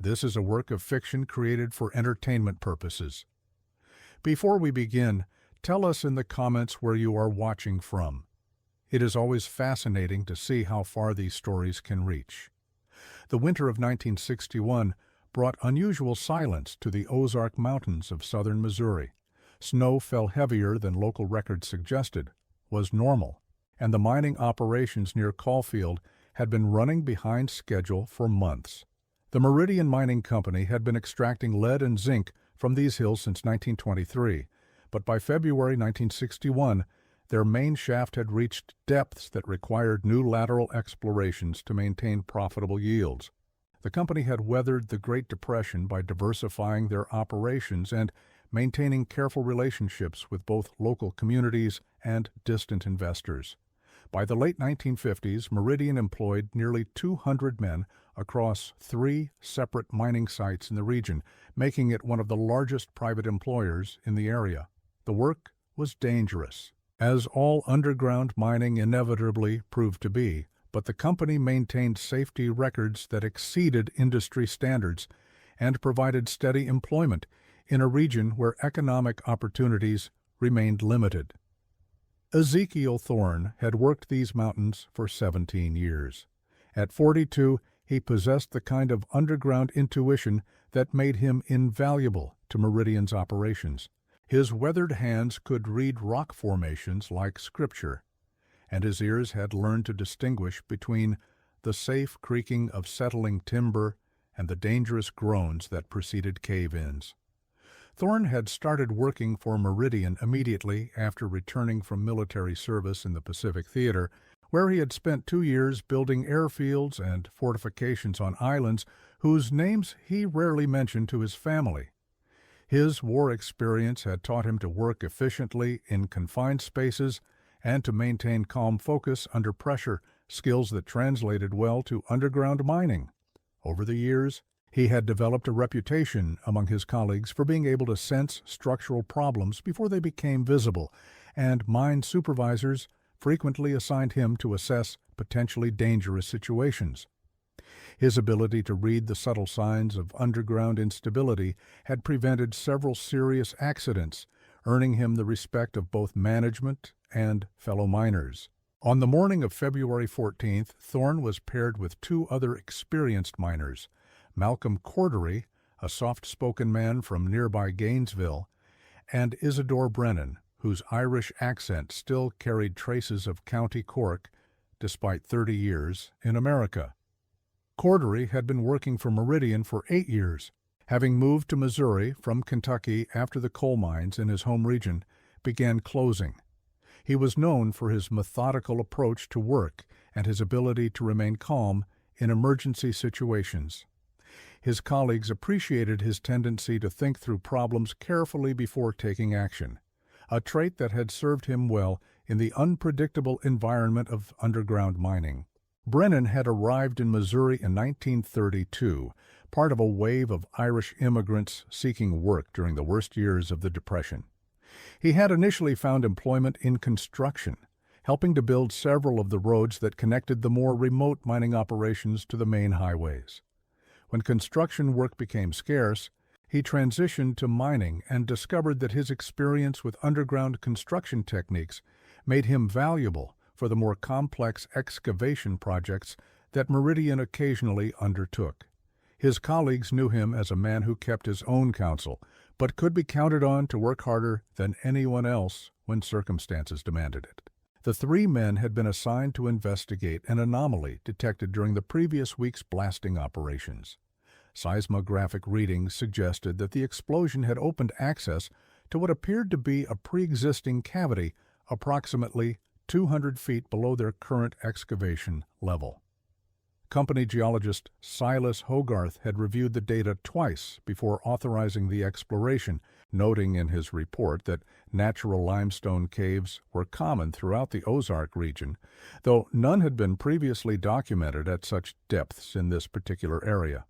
This is a work of fiction created for entertainment purposes. Before we begin, tell us in the comments where you are watching from. It is always fascinating to see how far these stories can reach. The winter of 1961 brought unusual silence to the Ozark Mountains of southern Missouri. Snow fell heavier than local records suggested was normal, and the mining operations near Caulfield had been running behind schedule for months. The Meridian Mining Company had been extracting lead and zinc from these hills since 1923, but by February 1961, their main shaft had reached depths that required new lateral explorations to maintain profitable yields. The company had weathered the Great Depression by diversifying their operations and maintaining careful relationships with both local communities and distant investors. By the late 1950s, Meridian employed nearly 200 men across 3 separate mining sites in the region, making it one of the largest private employers in the area. The work was dangerous, as all underground mining inevitably proved to be, but the company maintained safety records that exceeded industry standards and provided steady employment in a region where economic opportunities remained limited. Ezekiel Thorne had worked these mountains for 17 years. At 42, he possessed the kind of underground intuition that made him invaluable to Meridian's operations. His weathered hands could read rock formations like scripture, and his ears had learned to distinguish between the safe creaking of settling timber and the dangerous groans that preceded cave-ins. Thorne had started working for Meridian immediately after returning from military service in the Pacific Theater, where he had spent 2 years building airfields and fortifications on islands whose names he rarely mentioned to his family. His war experience had taught him to work efficiently in confined spaces and to maintain calm focus under pressure, skills that translated well to underground mining. Over the years, he had developed a reputation among his colleagues for being able to sense structural problems before they became visible, and mine supervisors frequently assigned him to assess potentially dangerous situations. His ability to read the subtle signs of underground instability had prevented several serious accidents, earning him the respect of both management and fellow miners. On the morning of February 14th, Thorne was paired with 2 other experienced miners, Malcolm Cordery, a soft-spoken man from nearby Gainesville, and Isidore Brennan, whose Irish accent still carried traces of County Cork despite 30 years in America. Cordery had been working for Meridian for 8 years. Having moved to Missouri from Kentucky after the coal mines in his home region began closing. He was known for his methodical approach to work and his ability to remain calm in emergency situations. His colleagues appreciated his tendency to think through problems carefully before taking action, a trait that had served him well in the unpredictable environment of underground mining. Brennan had arrived in Missouri in 1932, part of a wave of Irish immigrants seeking work during the worst years of the Depression. He had initially found employment in construction, helping to build several of the roads that connected the more remote mining operations to the main highways. When construction work became scarce, he transitioned to mining and discovered that his experience with underground construction techniques made him valuable for the more complex excavation projects that Meridian occasionally undertook. His colleagues knew him as a man who kept his own counsel, but could be counted on to work harder than anyone else when circumstances demanded it. The 3 men had been assigned to investigate an anomaly detected during the previous week's blasting operations. Seismographic readings suggested that the explosion had opened access to what appeared to be a pre-existing cavity approximately 200 feet below their current excavation level. Company geologist Silas Hogarth had reviewed the data twice before authorizing the exploration, noting in his report that natural limestone caves were common throughout the Ozark region, though none had been previously documented at such depths in this particular area.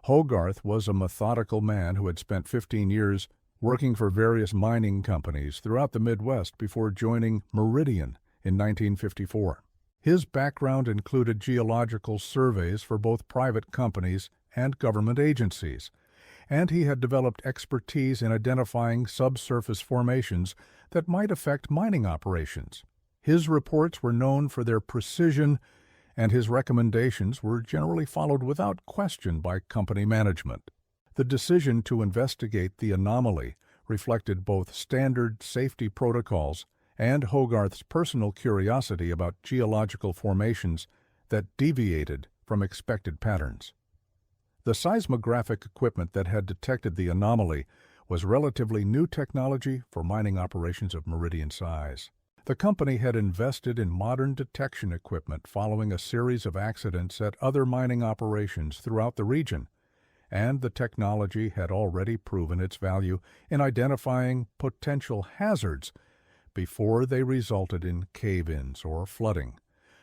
Hogarth was a methodical man who had spent 15 years working for various mining companies throughout the Midwest before joining Meridian in 1954. His background included geological surveys for both private companies and government agencies, and he had developed expertise in identifying subsurface formations that might affect mining operations. His reports were known for their precision, and his recommendations were generally followed without question by company management. The decision to investigate the anomaly reflected both standard safety protocols and Hogarth's personal curiosity about geological formations that deviated from expected patterns. The seismographic equipment that had detected the anomaly was relatively new technology for mining operations of Meridian size. The company had invested in modern detection equipment following a series of accidents at other mining operations throughout the region, and the technology had already proven its value in identifying potential hazards before they resulted in cave-ins or flooding.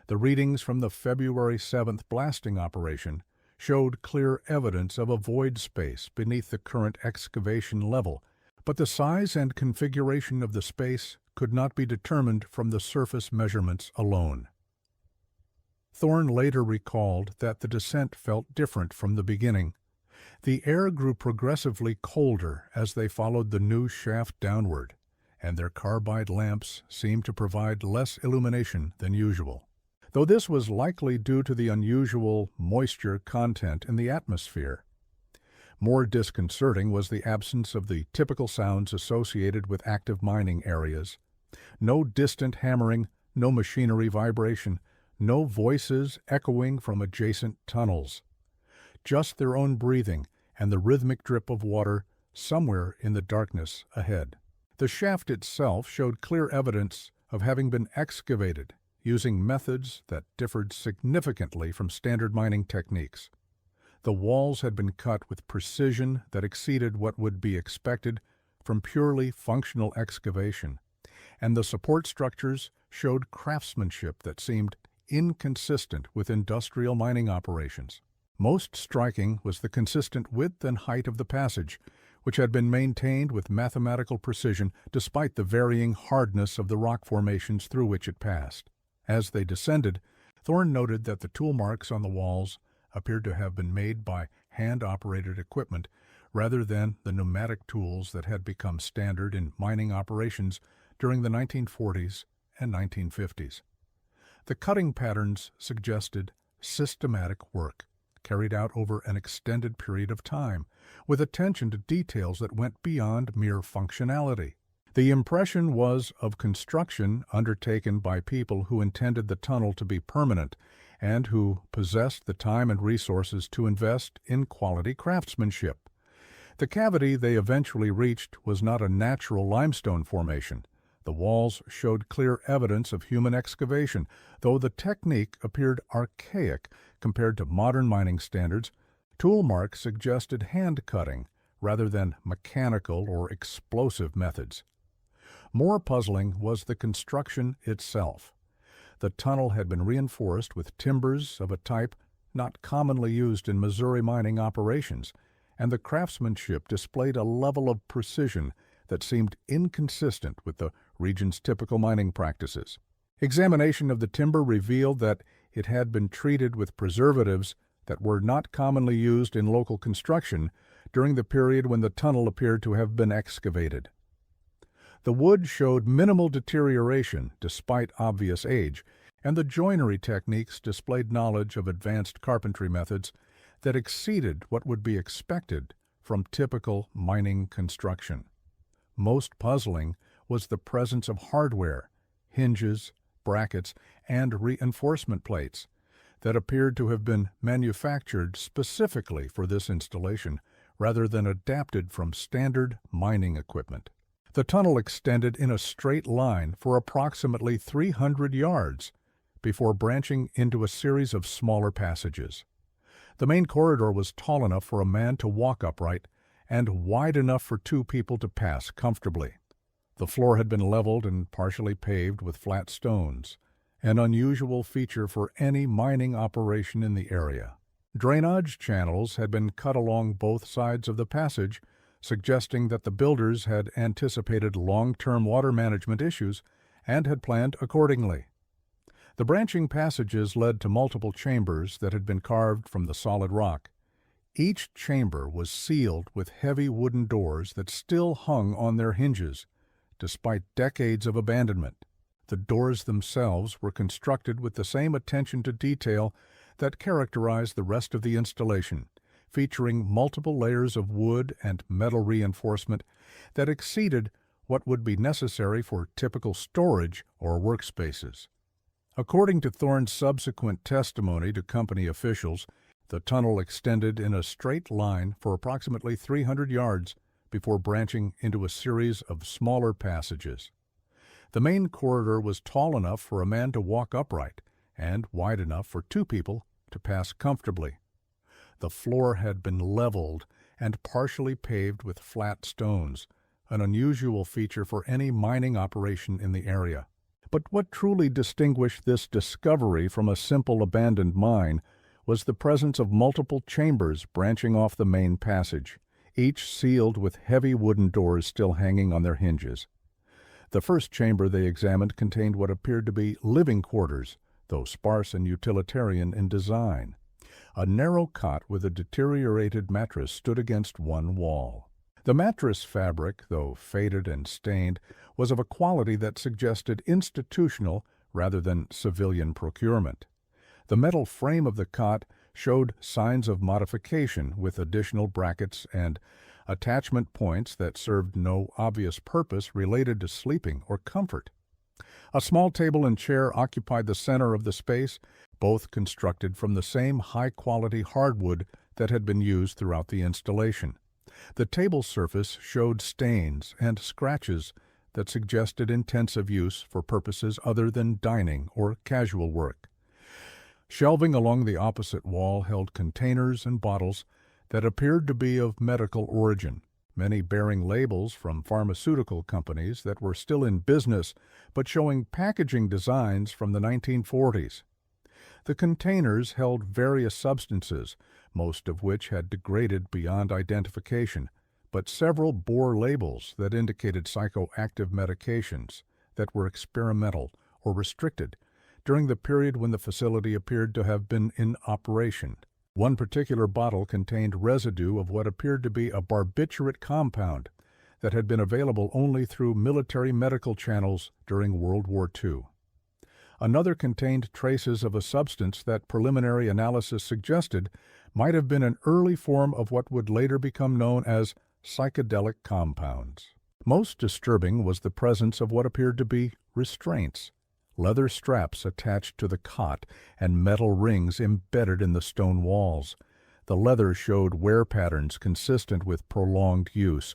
The readings from the February 7th blasting operation showed clear evidence of a void space beneath the current excavation level, but the size and configuration of the space could not be determined from the surface measurements alone. Thorne later recalled that the descent felt different from the beginning. The air grew progressively colder as they followed the new shaft downward, and their carbide lamps seemed to provide less illumination than usual, though this was likely due to the unusual moisture content in the atmosphere. More disconcerting was the absence of the typical sounds associated with active mining areas. No distant hammering, no machinery vibration, no voices echoing from adjacent tunnels. Just their own breathing and the rhythmic drip of water somewhere in the darkness ahead. The shaft itself showed clear evidence of having been excavated using methods that differed significantly from standard mining techniques. The walls had been cut with precision that exceeded what would be expected from purely functional excavation, and the support structures showed craftsmanship that seemed inconsistent with industrial mining operations. Most striking was the consistent width and height of the passage, which had been maintained with mathematical precision despite the varying hardness of the rock formations through which it passed. As they descended, Thorne noted that the tool marks on the walls appeared to have been made by hand-operated equipment rather than the pneumatic tools that had become standard in mining operations during the 1940s and 1950s. The cutting patterns suggested systematic work, carried out over an extended period of time, with attention to details that went beyond mere functionality. The impression was of construction undertaken by people who intended the tunnel to be permanent and who possessed the time and resources to invest in quality craftsmanship. The cavity they eventually reached was not a natural limestone formation. The walls showed clear evidence of human excavation, though the technique appeared archaic compared to modern mining standards. Tool marks suggested hand cutting rather than mechanical or explosive methods. More puzzling was the construction itself. The tunnel had been reinforced with timbers of a type not commonly used in Missouri mining operations, and the craftsmanship displayed a level of precision that seemed inconsistent with the region's typical mining practices. Examination of the timber revealed that it had been treated with preservatives that were not commonly used in local construction during the period when the tunnel appeared to have been excavated. The wood showed minimal deterioration despite obvious age, and the joinery techniques displayed knowledge of advanced carpentry methods that exceeded what would be expected from typical mining construction. Most puzzling was the presence of hardware, hinges, brackets, and reinforcement plates that appeared to have been manufactured specifically for this installation rather than adapted from standard mining equipment. The tunnel extended in a straight line for approximately 300 yards before branching into a series of smaller passages. The main corridor was tall enough for a man to walk upright and wide enough for two people to pass comfortably. The floor had been leveled and partially paved with flat stones, an unusual feature for any mining operation in the area. Drainage channels had been cut along both sides of the passage, suggesting that the builders had anticipated long-term water management issues and had planned accordingly. The branching passages led to multiple chambers that had been carved from the solid rock, Each chamber was sealed with heavy wooden doors that still hung on their hinges, despite decades of abandonment. The doors themselves were constructed with the same attention to detail that characterized the rest of the installation, featuring multiple layers of wood and metal reinforcement that exceeded what would be necessary for typical storage or workspaces. According to Thorne's subsequent testimony to company officials, the tunnel extended in a straight line for approximately 300 yards before branching into a series of smaller passages. The main corridor was tall enough for a man to walk upright and wide enough for two people to pass comfortably. The floor had been leveled and partially paved with flat stones, an unusual feature for any mining operation in the area. But what truly distinguished this discovery from a simple abandoned mine was the presence of multiple chambers branching off the main passage, each sealed with heavy wooden doors still hanging on their hinges. The first chamber they examined contained what appeared to be living quarters, though sparse and utilitarian in design. A narrow cot with a deteriorated mattress stood against one wall. The mattress fabric, though faded and stained, was of a quality that suggested institutional rather than civilian procurement. The metal frame of the cot showed signs of modification with additional brackets and attachment points that served no obvious purpose related to sleeping or comfort. A small table and chair occupied the center of the space, both constructed from the same high-quality hardwood that had been used throughout the installation. The table surface showed stains and scratches that suggested intensive use for purposes other than dining or casual work. Shelving along the opposite wall held containers and bottles that appeared to be of medical origin, many bearing labels from pharmaceutical companies that were still in business but showing packaging designs from the 1940s. The containers held various substances, most of which had degraded beyond identification, but several bore labels that indicated psychoactive medications that were experimental or restricted during the period when the facility appeared to have been in operation. One particular bottle contained residue of what appeared to be a barbiturate compound that had been available only through military medical channels during World War II. Another contained traces of a substance that preliminary analysis suggested might have been an early form of what would later become known as psychedelic compounds. Most disturbing was the presence of what appeared to be restraints, leather straps attached to the cot and metal rings embedded in the stone walls. The leather showed wear patterns consistent with prolonged use,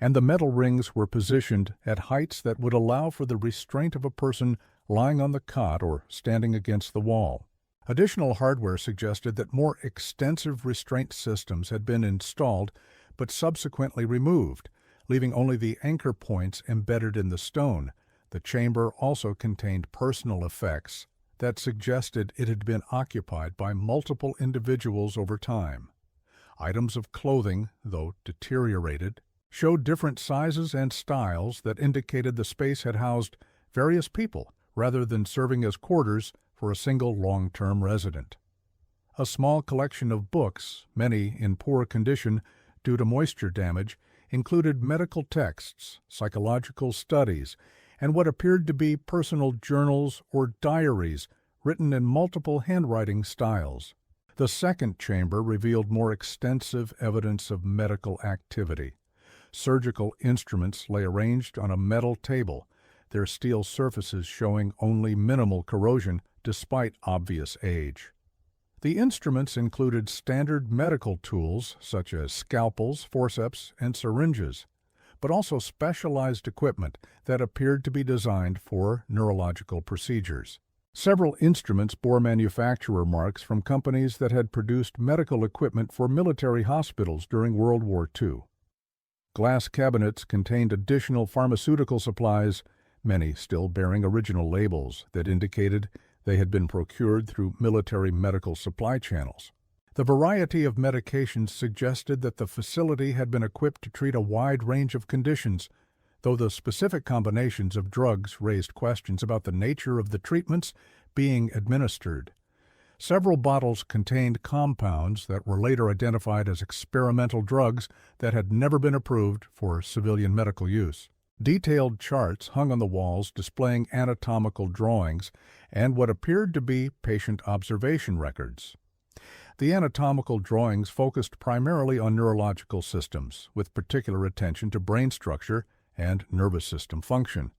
and the metal rings were positioned at heights that would allow for the restraint of a person lying on the cot or standing against the wall. Additional hardware suggested that more extensive restraint systems had been installed but subsequently removed, leaving only the anchor points embedded in the stone. The chamber also contained personal effects that suggested it had been occupied by multiple individuals over time. Items of clothing, though deteriorated, showed different sizes and styles that indicated the space had housed various people rather than serving as quarters for a single long-term resident. A small collection of books, many in poor condition due to moisture damage, included medical texts, psychological studies, and what appeared to be personal journals or diaries written in multiple handwriting styles. The second chamber revealed more extensive evidence of medical activity. Surgical instruments lay arranged on a metal table, their steel surfaces showing only minimal corrosion despite obvious age. The instruments included standard medical tools such as scalpels, forceps, and syringes, but also specialized equipment that appeared to be designed for neurological procedures. Several instruments bore manufacturer marks from companies that had produced medical equipment for military hospitals during World War II. Glass cabinets contained additional pharmaceutical supplies, many still bearing original labels that indicated they had been procured through military medical supply channels. The variety of medications suggested that the facility had been equipped to treat a wide range of conditions, though the specific combinations of drugs raised questions about the nature of the treatments being administered. Several bottles contained compounds that were later identified as experimental drugs that had never been approved for civilian medical use. Detailed charts hung on the walls displaying anatomical drawings and what appeared to be patient observation records. The anatomical drawings focused primarily on neurological systems, with particular attention to brain structure and nervous system function.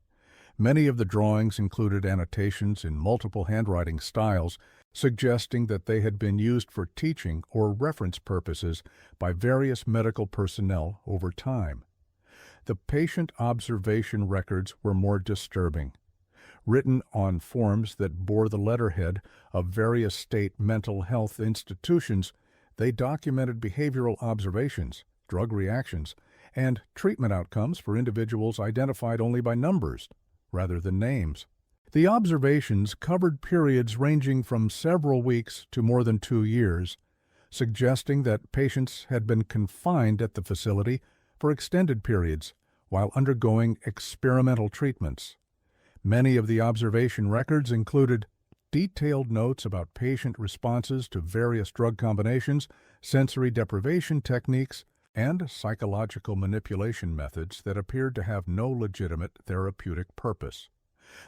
Many of the drawings included annotations in multiple handwriting styles, suggesting that they had been used for teaching or reference purposes by various medical personnel over time. The patient observation records were more disturbing. Written on forms that bore the letterhead of various state mental health institutions, they documented behavioral observations, drug reactions, and treatment outcomes for individuals identified only by numbers rather than names. The observations covered periods ranging from several weeks to more than 2 years, suggesting that patients had been confined at the facility for extended periods while undergoing experimental treatments. Many of the observation records included detailed notes about patient responses to various drug combinations, sensory deprivation techniques, and psychological manipulation methods that appeared to have no legitimate therapeutic purpose.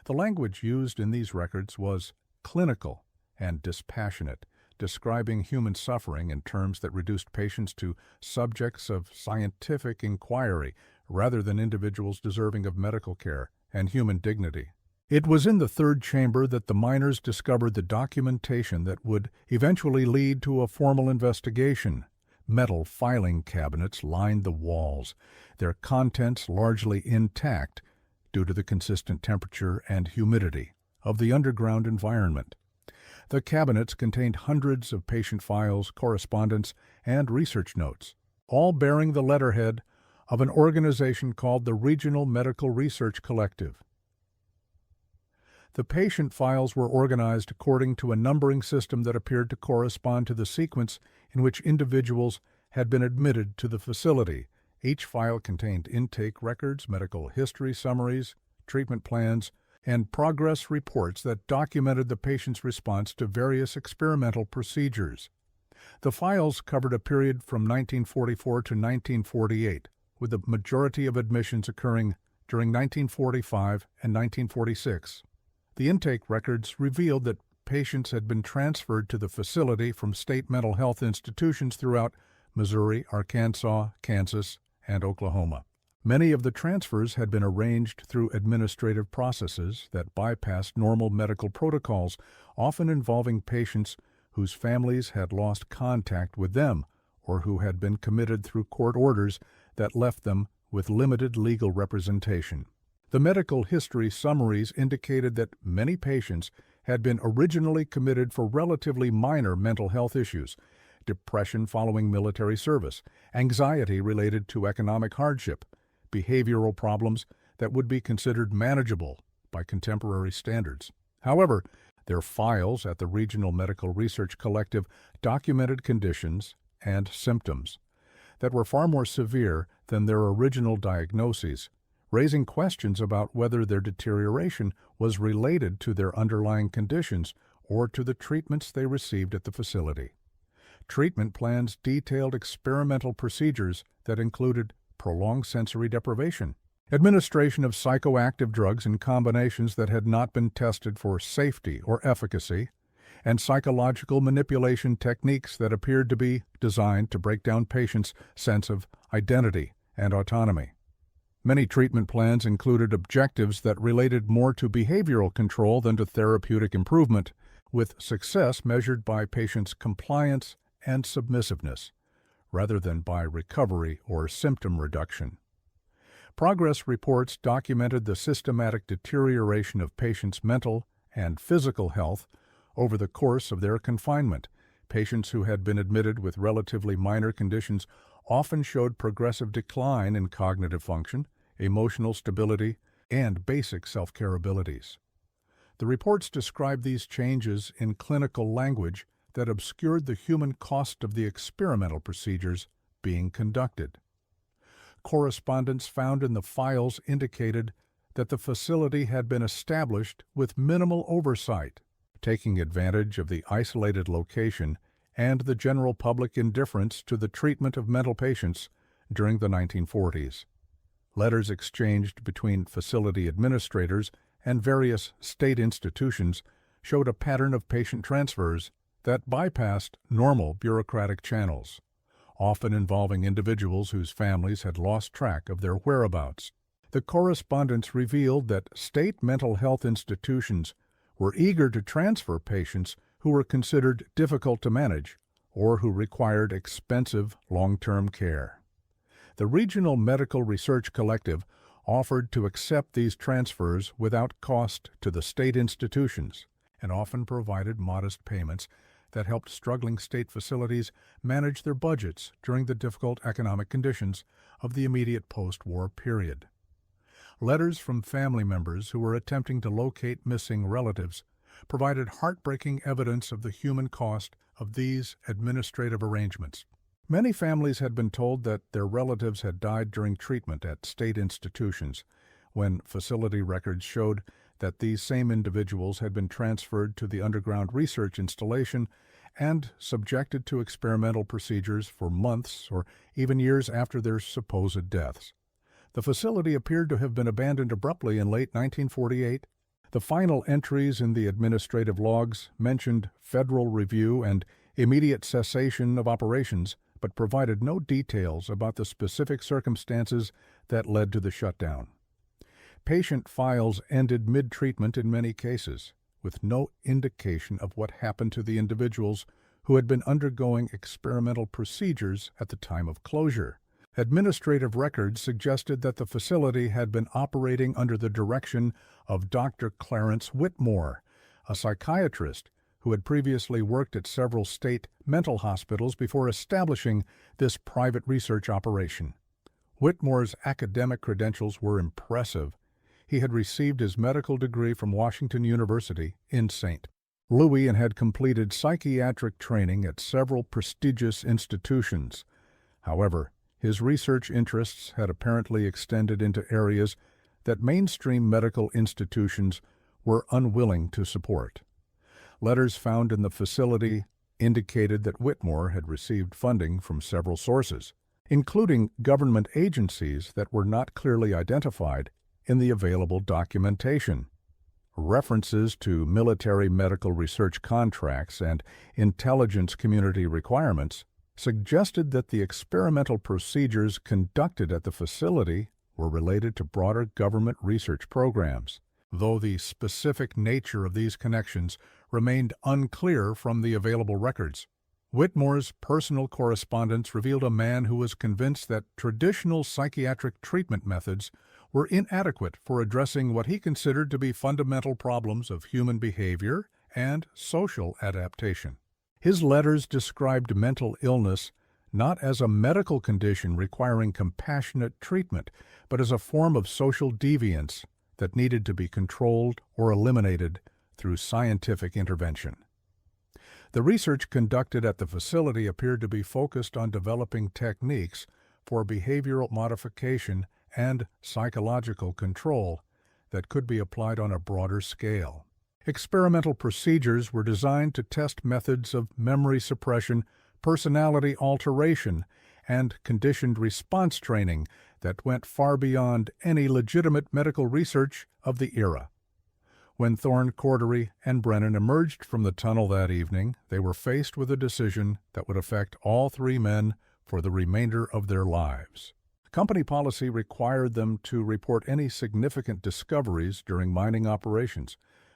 The language used in these records was clinical and dispassionate, describing human suffering in terms that reduced patients to subjects of scientific inquiry rather than individuals deserving of medical care and human dignity. It was in the third chamber that the miners discovered the documentation that would eventually lead to a formal investigation. Metal filing cabinets lined the walls, their contents largely intact due to the consistent temperature and humidity of the underground environment. The cabinets contained hundreds of patient files, correspondence, and research notes, all bearing the letterhead of an organization called the Regional Medical Research Collective. The patient files were organized according to a numbering system that appeared to correspond to the sequence in which individuals had been admitted to the facility. Each file contained intake records, medical history summaries, treatment plans, and progress reports that documented the patient's response to various experimental procedures. The files covered a period from 1944 to 1948, with the majority of admissions occurring during 1945 and 1946. The intake records revealed that patients had been transferred to the facility from state mental health institutions throughout Missouri, Arkansas, Kansas, and Oklahoma. Many of the transfers had been arranged through administrative processes that bypassed normal medical protocols, often involving patients whose families had lost contact with them or who had been committed through court orders that left them with limited legal representation. The medical history summaries indicated that many patients had been originally committed for relatively minor mental health issues, depression following military service, anxiety related to economic hardship, behavioral problems that would be considered manageable by contemporary standards. However, their files at the Regional Medical Research Collective documented conditions and symptoms that were far more severe than their original diagnoses, raising questions about whether their deterioration was related to their underlying conditions or to the treatments they received at the facility. Treatment plans detailed experimental procedures that included prolonged sensory deprivation, administration of psychoactive drugs in combinations that had not been tested for safety or efficacy, and psychological manipulation techniques that appeared to be designed to break down patients' sense of identity and autonomy. Many treatment plans included objectives that related more to behavioral control than to therapeutic improvement, with success measured by patients' compliance and submissiveness, rather than by recovery or symptom reduction. Progress reports documented the systematic deterioration of patients' mental and physical health over the course of their confinement. Patients who had been admitted with relatively minor conditions often showed progressive decline in cognitive function, emotional stability, and basic self-care abilities. The reports described these changes in clinical language that obscured the human cost of the experimental procedures being conducted. Correspondence found in the files indicated that the facility had been established with minimal oversight. taking advantage of the isolated location and the general public indifference to the treatment of mental patients during the 1940s. Letters exchanged between facility administrators and various state institutions showed a pattern of patient transfers that bypassed normal bureaucratic channels, often involving individuals whose families had lost track of their whereabouts. The correspondence revealed that state mental health institutions were eager to transfer patients who were considered difficult to manage or who required expensive long-term care. The Regional Medical Research Collective offered to accept these transfers without cost to the state institutions and often provided modest payments that helped struggling state facilities manage their budgets during the difficult economic conditions of the immediate post-war period. Letters from family members who were attempting to locate missing relatives provided heartbreaking evidence of the human cost of these administrative arrangements. Many families had been told that their relatives had died during treatment at state institutions, when facility records showed that these same individuals had been transferred to the underground research installation and subjected to experimental procedures for months or even years after their supposed deaths. The facility appeared to have been abandoned abruptly in late 1948. The final entries in the administrative logs mentioned federal review and immediate cessation of operations, but provided no details about the specific circumstances that led to the shutdown. Patient files ended mid-treatment in many cases, with no indication of what happened to the individuals who had been undergoing experimental procedures at the time of closure. Administrative records suggested that the facility had been operating under the direction of Dr. Clarence Whitmore, a psychiatrist who had previously worked at several state mental hospitals before establishing this private research operation. Whitmore's academic credentials were impressive. He had received his medical degree from Washington University in St. Louis and had completed psychiatric training at several prestigious institutions. However, his research interests had apparently extended into areas that mainstream medical institutions were unwilling to support. Letters found in the facility indicated that Whitmore had received funding from several sources, including government agencies that were not clearly identified in the available documentation. References to military medical research contracts and intelligence community requirements suggested that the experimental procedures conducted at the facility were related to broader government research programs, though the specific nature of these connections remained unclear from the available records. Whitmore's personal correspondence revealed a man who was convinced that traditional psychiatric treatment methods were inadequate for addressing what he considered to be fundamental problems of human behavior and social adaptation. His letters described mental illness not as a medical condition requiring compassionate treatment, but as a form of social deviance that needed to be controlled or eliminated through scientific intervention. The research conducted at the facility appeared to be focused on developing techniques for behavioral modification and psychological control that could be applied on a broader scale. Experimental procedures were designed to test methods of memory suppression, personality alteration, and conditioned response training that went far beyond any legitimate medical research of the era. When Thorne, Cordery, and Brennan emerged from the tunnel that evening, they were faced with a decision that would affect all three men for the remainder of their lives. Company policy required them to report any significant discoveries during mining operations,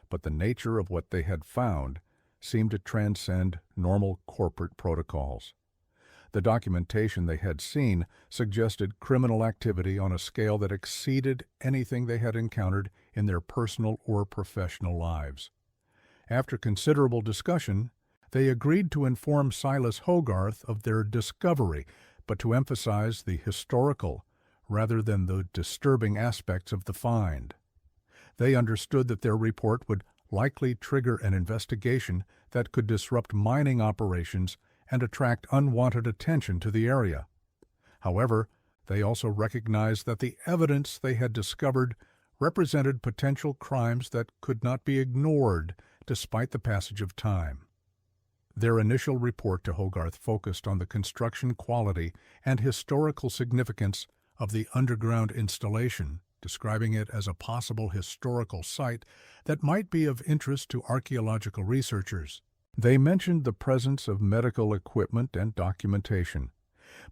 but the nature of what they had found seemed to transcend normal corporate protocols. The documentation they had seen suggested criminal activity on a scale that exceeded anything they had encountered in their personal or professional lives. After considerable discussion, they agreed to inform Silas Hogarth of their discovery, but to emphasize the historical rather than the disturbing aspects of the find. They understood that their report would likely trigger an investigation that could disrupt mining operations and attract unwanted attention to the area. However, they also recognized that the evidence they had discovered represented potential crimes that could not be ignored despite the passage of time. Their initial report to Hogarth focused on the construction quality and historical significance of the underground installation, describing it as a possible historical site that might be of interest to archaeological researchers. They mentioned the presence of medical equipment and documentation,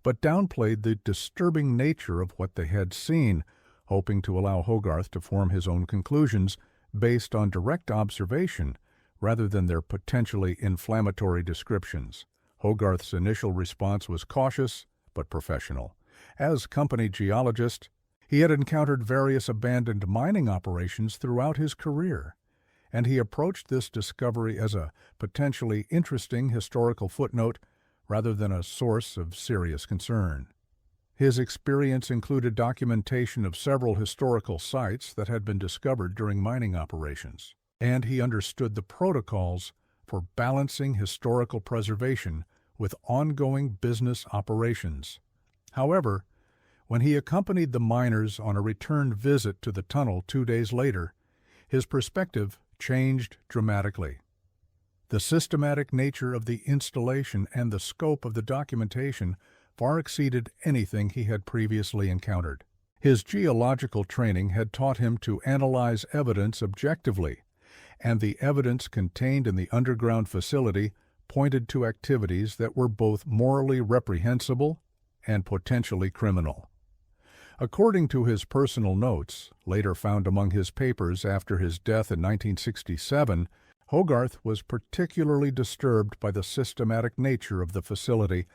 but downplayed the disturbing nature of what they had seen, hoping to allow Hogarth to form his own conclusions based on direct observation rather than their potentially inflammatory descriptions. Hogarth's initial response was cautious but professional. As company geologist, he had encountered various abandoned mining operations throughout his career, and he approached this discovery as a potentially interesting historical footnote rather than a source of serious concern. His experience included documentation of several historical sites that had been discovered during mining operations, and he understood the protocols for balancing historical preservation with ongoing business operations. However, when he accompanied the miners on a return visit to the tunnel 2 days later, his perspective changed dramatically. The systematic nature of the installation and the scope of the documentation far exceeded anything he had previously encountered. His geological training had taught him to analyze evidence objectively, and the evidence contained in the underground facility pointed to activities that were both morally reprehensible and potentially criminal. According to his personal notes, later found among his papers after his death in 1967, Hogarth was particularly disturbed by the systematic nature of the facility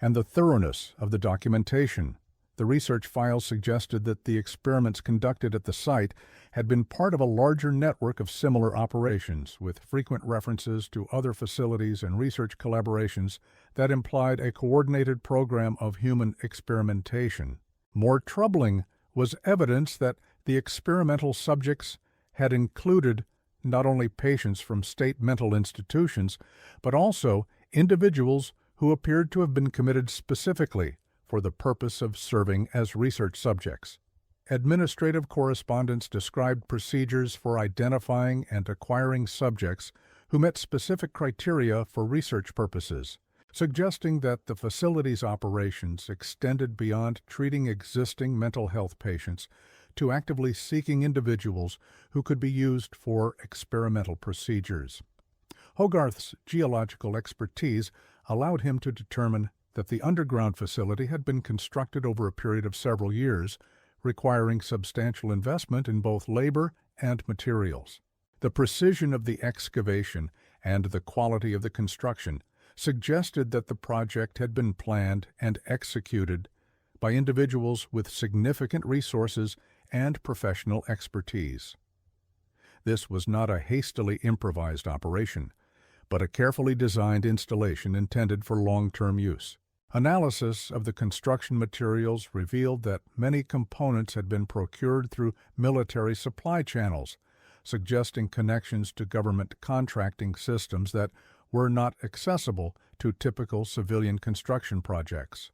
and the thoroughness of the documentation. The research files suggested that the experiments conducted at the site had been part of a larger network of similar operations, with frequent references to other facilities and research collaborations that implied a coordinated program of human experimentation. More troubling was evidence that the experimental subjects had included not only patients from state mental institutions, but also individuals who appeared to have been committed specifically for the purpose of serving as research subjects. Administrative correspondence described procedures for identifying and acquiring subjects who met specific criteria for research purposes, suggesting that the facility's operations extended beyond treating existing mental health patients to actively seeking individuals who could be used for experimental procedures. Hogarth's geological expertise allowed him to determine that the underground facility had been constructed over a period of several years, requiring substantial investment in both labor and materials. The precision of the excavation and the quality of the construction suggested that the project had been planned and executed by individuals with significant resources and professional expertise. This was not a hastily improvised operation, but a carefully designed installation intended for long-term use. Analysis of the construction materials revealed that many components had been procured through military supply channels, suggesting connections to government contracting systems that were not accessible to typical civilian construction projects.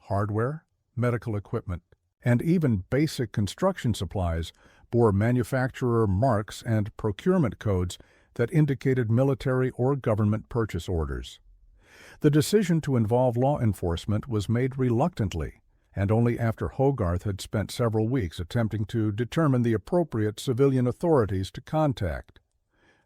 Hardware, medical equipment, and even basic construction supplies bore manufacturer marks and procurement codes that indicated military or government purchase orders. The decision to involve law enforcement was made reluctantly, and only after Hogarth had spent several weeks attempting to determine the appropriate civilian authorities to contact.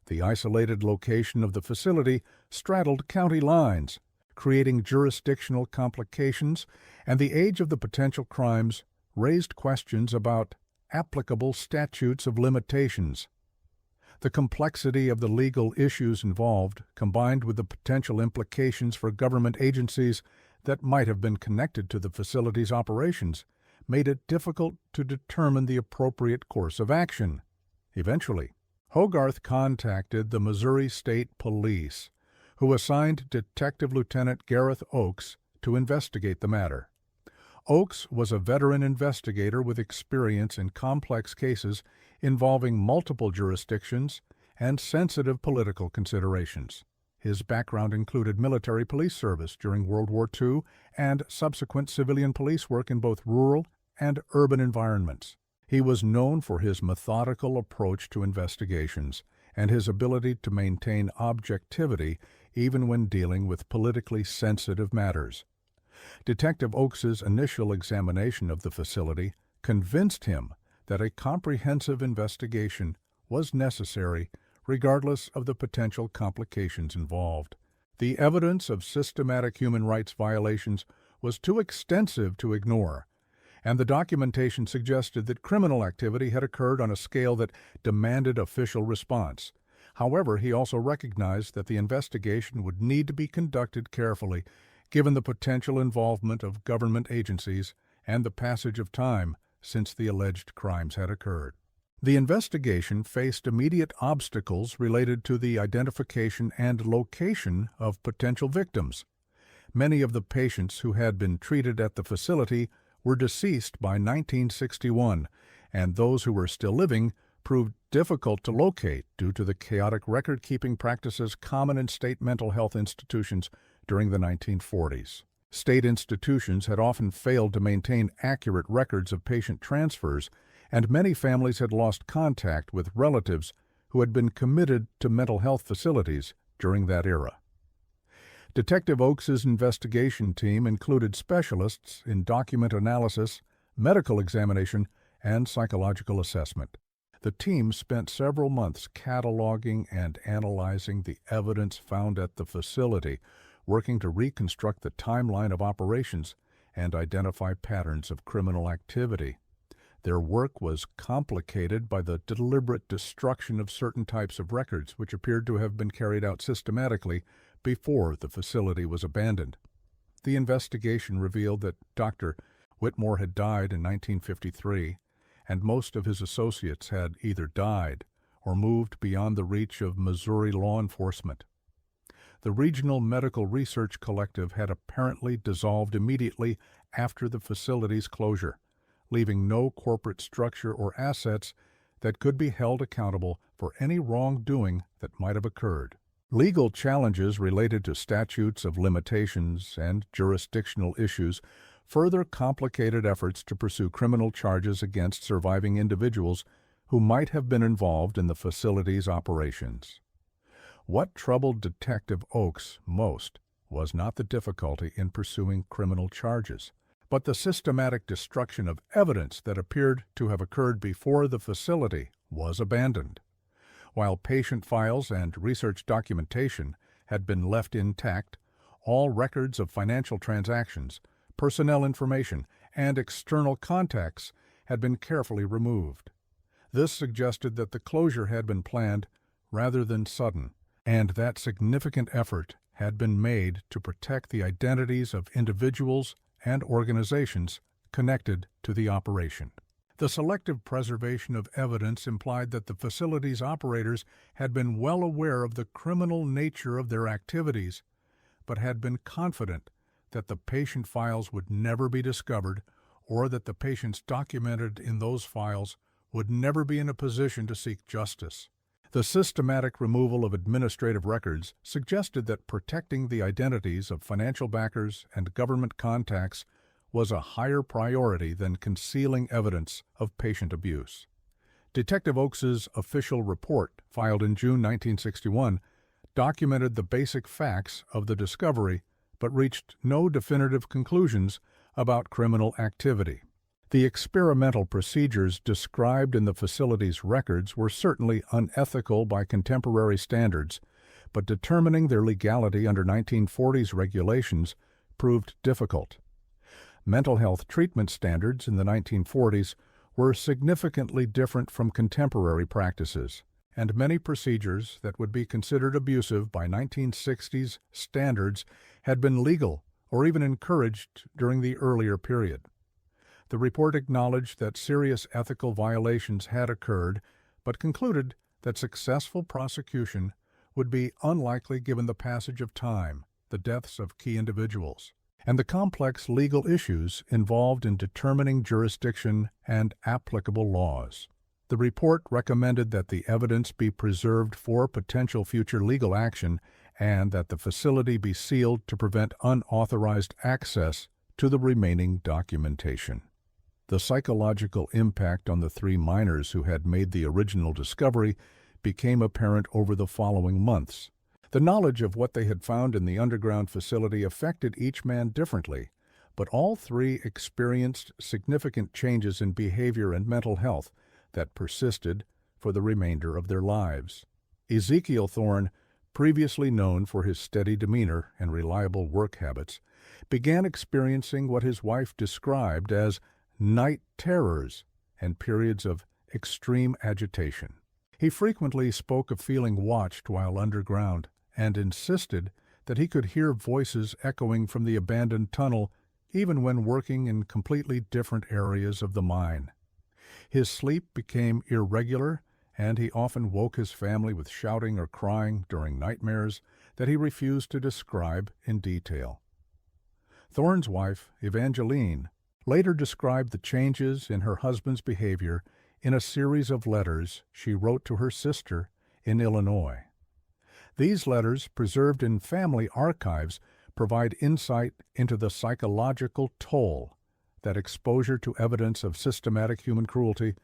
The isolated location of the facility straddled county lines, creating jurisdictional complications, and the age of the potential crimes raised questions about applicable statutes of limitations. The complexity of the legal issues involved, combined with the potential implications for government agencies that might have been connected to the facility's operations, made it difficult to determine the appropriate course of action. Eventually, Hogarth contacted the Missouri State Police, who assigned Detective Lieutenant Gareth Oakes to investigate the matter. Oakes was a veteran investigator with experience in complex cases involving multiple jurisdictions and sensitive political considerations. His background included military police service during World War II and subsequent civilian police work in both rural and urban environments. He was known for his methodical approach to investigations and his ability to maintain objectivity even when dealing with politically sensitive matters. Detective Oakes's initial examination of the facility convinced him that a comprehensive investigation was necessary regardless of the potential complications involved. The evidence of systematic human rights violations was too extensive to ignore, and the documentation suggested that criminal activity had occurred on a scale that demanded official response. However, he also recognized that the investigation would need to be conducted carefully, given the potential involvement of government agencies and the passage of time since the alleged crimes had occurred. The investigation faced immediate obstacles related to the identification and location of potential victims. Many of the patients who had been treated at the facility were deceased by 1961, and those who were still living proved difficult to locate due to the chaotic record-keeping practices common in state mental health institutions during the 1940s. State institutions had often failed to maintain accurate records of patient transfers, and many families had lost contact with relatives who had been committed to mental health facilities during that era. Detective Oakes's investigation team included specialists in document analysis, medical examination, and psychological assessment. The team spent several months cataloging and analyzing the evidence found at the facility, working to reconstruct the timeline of operations and identify patterns of criminal activity. Their work was complicated by the deliberate destruction of certain types of records, which appeared to have been carried out systematically before the facility was abandoned. The investigation revealed that Dr. Whitmore had died in 1953, and most of his associates had either died or moved beyond the reach of Missouri law enforcement. The Regional Medical Research Collective had apparently dissolved immediately after the facility's closure, leaving no corporate structure or assets that could be held accountable for any wrongdoing that might have occurred. Legal challenges related to statutes of limitations and jurisdictional issues further complicated efforts to pursue criminal charges against surviving individuals who might have been involved in the facility's operations. What troubled Detective Oakes most was not the difficulty in pursuing criminal charges, but the systematic destruction of evidence that appeared to have occurred before the facility was abandoned. While patient files and research documentation had been left intact, all records of financial transactions, personnel information, and external contacts had been carefully removed. This suggested that the closure had been planned rather than sudden, and that significant effort had been made to protect the identities of individuals and organizations connected to the operation. The selective preservation of evidence implied that the facility's operators had been well aware of the criminal nature of their activities, but had been confident that the patient files would never be discovered or that the patients documented in those files would never be in a position to seek justice. The systematic removal of administrative records suggested that protecting the identities of financial backers and government contacts was a higher priority than concealing evidence of patient abuse. Detective Oakes's official report, filed in June 1961, documented the basic facts of the discovery but reached no definitive conclusions about criminal activity. The experimental procedures described in the facility's records were certainly unethical by contemporary standards, but determining their legality under 1940s regulations proved difficult. Mental health treatment standards in the 1940s were significantly different from contemporary practices, and many procedures that would be considered abusive by 1960s standards had been legal or even encouraged during the earlier period. The report acknowledged that serious ethical violations had occurred, but concluded that successful prosecution would be unlikely given the passage of time, the deaths of key individuals, and the complex legal issues involved in determining jurisdiction and applicable laws. The report recommended that the evidence be preserved for potential future legal action and that the facility be sealed to prevent unauthorized access to the remaining documentation. The psychological impact on the three minors who had made the original discovery became apparent over the following months. The knowledge of what they had found in the underground facility affected each man differently, but all three experienced significant changes in behavior and mental health that persisted for the remainder of their lives. Ezekiel Thorne, previously known for his steady demeanor and reliable work habits, began experiencing what his wife described as night terrors and periods of extreme agitation. He frequently spoke of feeling watched while underground and insisted that he could hear voices echoing from the abandoned tunnel even when working in completely different areas of the mine. His sleep became irregular, and he often woke his family with shouting or crying during nightmares that he refused to describe in detail. Thorne's wife, Evangeline, later described the changes in her husband's behavior in a series of letters she wrote to her sister in Illinois. These letters, preserved in family archives, provide insight into the psychological toll that exposure to evidence of systematic human cruelty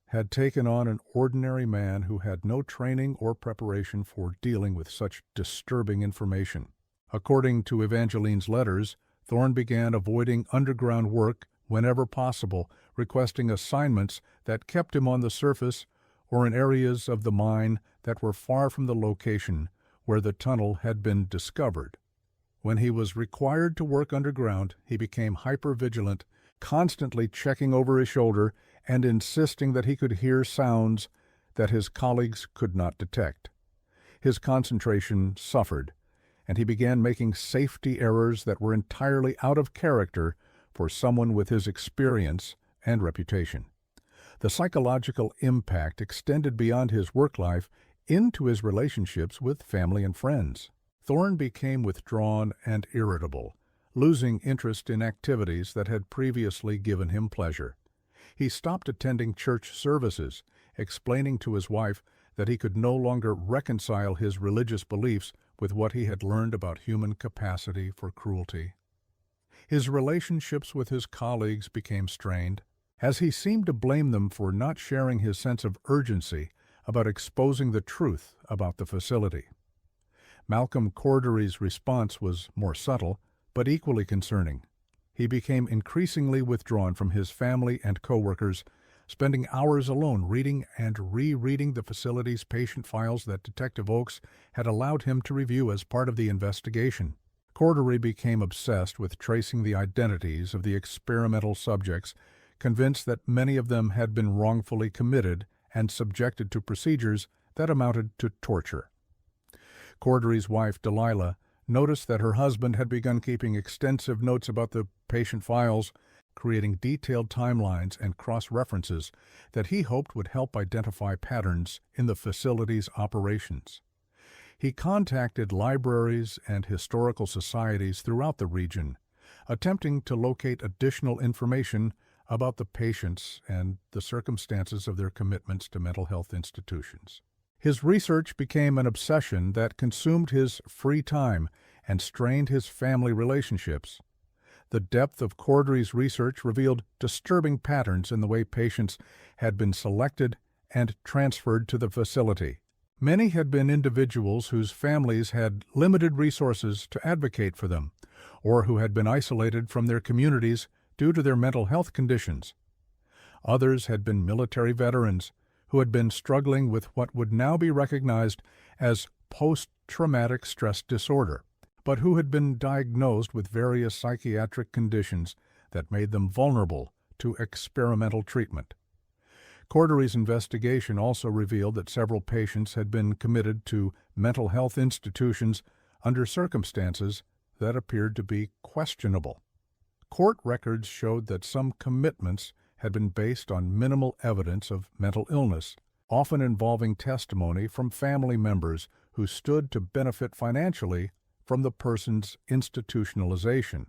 had taken on an ordinary man who had no training or preparation for dealing with such disturbing information. According to Evangeline's letters, Thorne began avoiding underground work whenever possible, requesting assignments that kept him on the surface or in areas of the mine that were far from the location where the tunnel had been discovered. When he was required to work underground, he became hyper-vigilant, constantly checking over his shoulder and insisting that he could hear sounds that his colleagues could not detect. His concentration suffered, and he began making safety errors that were entirely out of character for someone with his experience and reputation. The psychological impact extended beyond his work life into his relationships with family and friends. Thorne became withdrawn and irritable, losing interest in activities that had previously given him pleasure. He stopped attending church services, explaining to his wife that he could no longer reconcile his religious beliefs with what he had learned about human capacity for cruelty. His relationships with his colleagues became strained, as he seemed to blame them for not sharing his sense of urgency about exposing the truth about the facility. Malcolm Cordery's response was more subtle, but equally concerning. He became increasingly withdrawn from his family and coworkers, spending hours alone reading and rereading the facility's patient files that Detective Oakes had allowed him to review as part of the investigation. Cordery became obsessed with tracing the identities of the experimental subjects, convinced that many of them had been wrongfully committed and subjected to procedures that amounted to torture. Cordery's wife, Delilah, noticed that her husband had begun keeping extensive notes about the patient files, creating detailed timelines and cross-references that he hoped would help identify patterns in the facility's operations. He contacted libraries and historical societies throughout the region, attempting to locate additional information about the patients and the circumstances of their commitments to mental health institutions. His research became an obsession that consumed his free time and strained his family relationships. The depth of Cordery's research revealed disturbing patterns in the way patients had been selected and transferred to the facility. Many had been individuals whose families had limited resources to advocate for them, or who had been isolated from their communities due to their mental health conditions. Others had been military veterans who had been struggling with what would now be recognized as post-traumatic stress disorder, but who had been diagnosed with various psychiatric conditions that made them vulnerable to experimental treatment. Cordery's investigation also revealed that several patients had been committed to mental health institutions under circumstances that appeared to be questionable. Court records showed that some commitments had been based on minimal evidence of mental illness, often involving testimony from family members who stood to benefit financially from the person's institutionalization.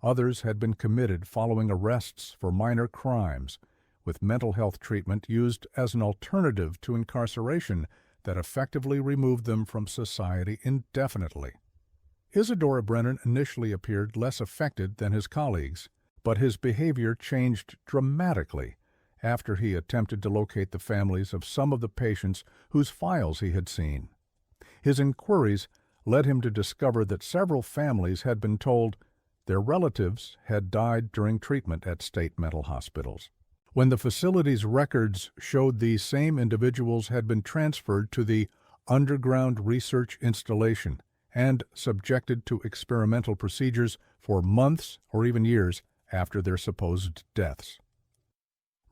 Others had been committed following arrests for minor crimes, with mental health treatment used as an alternative to incarceration that effectively removed them from society indefinitely. Isadora Brennan initially appeared less affected than his colleagues, but his behavior changed dramatically after he attempted to locate the families of some of the patients whose files he had seen. His inquiries led him to discover that several families had been told their relatives had died during treatment at state mental hospitals. When the facility's records showed these same individuals had been transferred to the underground research installation and subjected to experimental procedures for months or even years after their supposed deaths.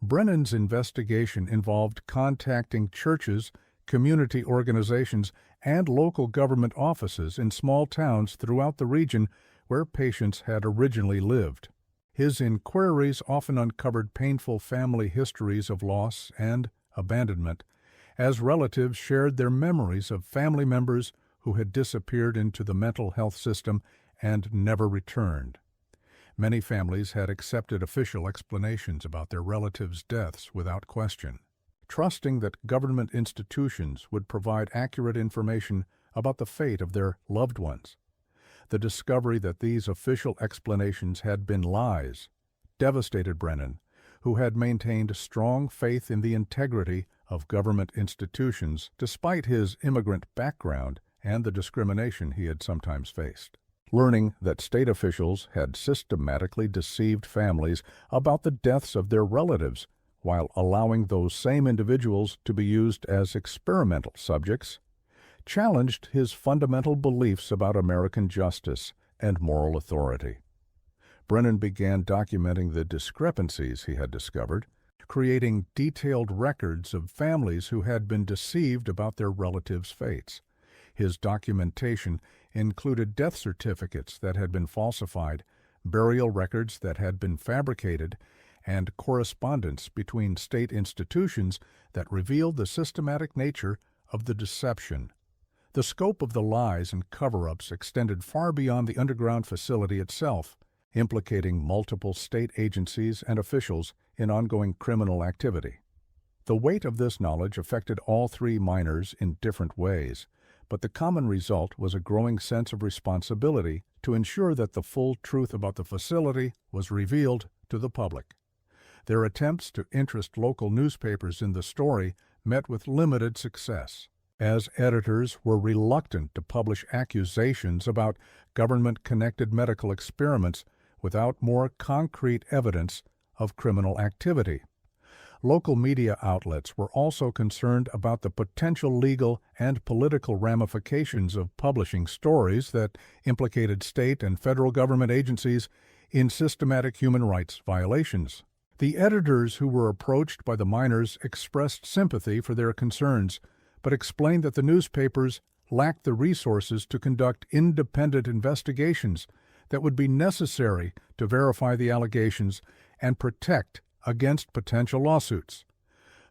Brennan's investigation involved contacting churches, community organizations, and local government offices in small towns throughout the region where patients had originally lived. His inquiries often uncovered painful family histories of loss and abandonment, as relatives shared their memories of family members who had disappeared into the mental health system and never returned. Many families had accepted official explanations about their relatives' deaths without question, trusting that government institutions would provide accurate information about the fate of their loved ones. The discovery that these official explanations had been lies devastated Brennan, who had maintained strong faith in the integrity of government institutions despite his immigrant background and the discrimination he had sometimes faced. Learning that state officials had systematically deceived families about the deaths of their relatives while allowing those same individuals to be used as experimental subjects, challenged his fundamental beliefs about American justice and moral authority. Brennan began documenting the discrepancies he had discovered, creating detailed records of families who had been deceived about their relatives' fates. His documentation included death certificates that had been falsified, burial records that had been fabricated, and correspondence between state institutions that revealed the systematic nature of the deception. The scope of the lies and cover-ups extended far beyond the underground facility itself, implicating multiple state agencies and officials in ongoing criminal activity. The weight of this knowledge affected all three miners in different ways, but the common result was a growing sense of responsibility to ensure that the full truth about the facility was revealed to the public. Their attempts to interest local newspapers in the story met with limited success, as editors were reluctant to publish accusations about government-connected medical experiments without more concrete evidence of criminal activity. Local media outlets were also concerned about the potential legal and political ramifications of publishing stories that implicated state and federal government agencies in systematic human rights violations. The editors who were approached by the miners expressed sympathy for their concerns, but explained that the newspapers lacked the resources to conduct independent investigations that would be necessary to verify the allegations and protect against potential lawsuits.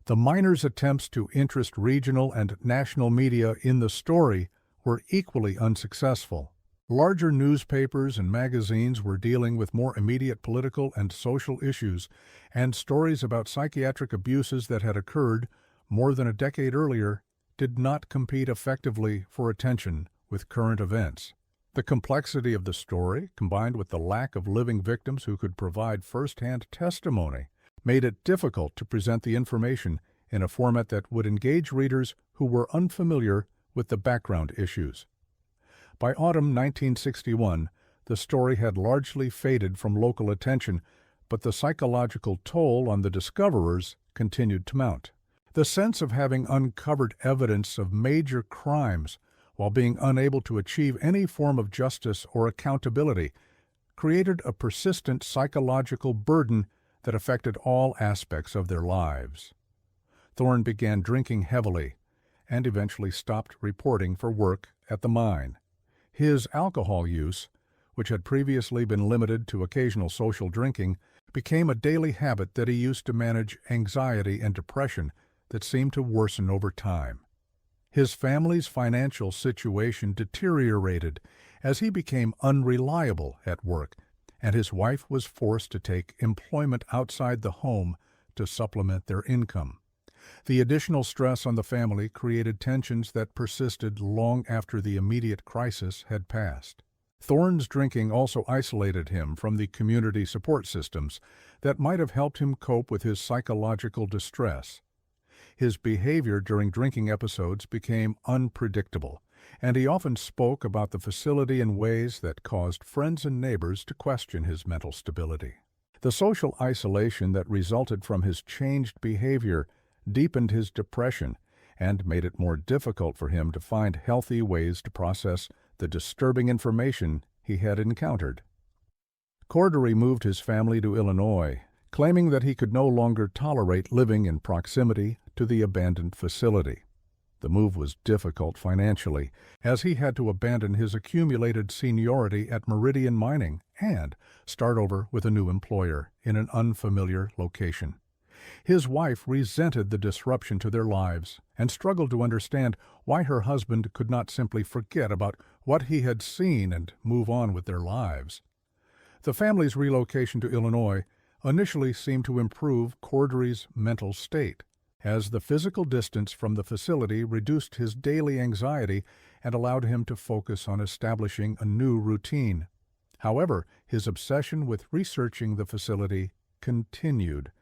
The miners' attempts to interest regional and national media in the story were equally unsuccessful. Larger newspapers and magazines were dealing with more immediate political and social issues, and stories about psychiatric abuses that had occurred more than a decade earlier did not compete effectively for attention with current events. The complexity of the story, combined with the lack of living victims who could provide first-hand testimony, made it difficult to present the information in a format that would engage readers who were unfamiliar with the background issues. By autumn 1961, the story had largely faded from local attention, but the psychological toll on the discoverers continued to mount. The sense of having uncovered evidence of major crimes while being unable to achieve any form of justice or accountability created a persistent psychological burden that affected all aspects of their lives. Thorne began drinking heavily and eventually stopped reporting for work at the mine. His alcohol use, which had previously been limited to occasional social drinking, became a daily habit that he used to manage anxiety and depression that seemed to worsen over time. His family's financial situation deteriorated as he became unreliable at work, and his wife was forced to take employment outside the home to supplement their income. The additional stress on the family created tensions that persisted long after the immediate crisis had passed. Thorne's drinking also isolated him from the community support systems that might have helped him cope with his psychological distress. His behavior during drinking episodes became unpredictable, and he often spoke about the facility in ways that caused friends and neighbors to question his mental stability. The social isolation that resulted from his changed behavior deepened his depression and made it more difficult for him to find healthy ways to process the disturbing information he had encountered. Cordery moved his family to Illinois, claiming that he could no longer tolerate living in proximity to the abandoned facility. The move was difficult financially, as he had to abandon his accumulated seniority at Meridian Mining and start over with a new employer in an unfamiliar location. His wife resented the disruption to their lives and struggled to understand why her husband could not simply forget about what he had seen and move on with their lives. The family's relocation to Illinois initially seemed to improve Cordery's mental state, as the physical distance from the facility reduced his daily anxiety and allowed him to focus on establishing a new routine. However, his obsession with researching the facility continued,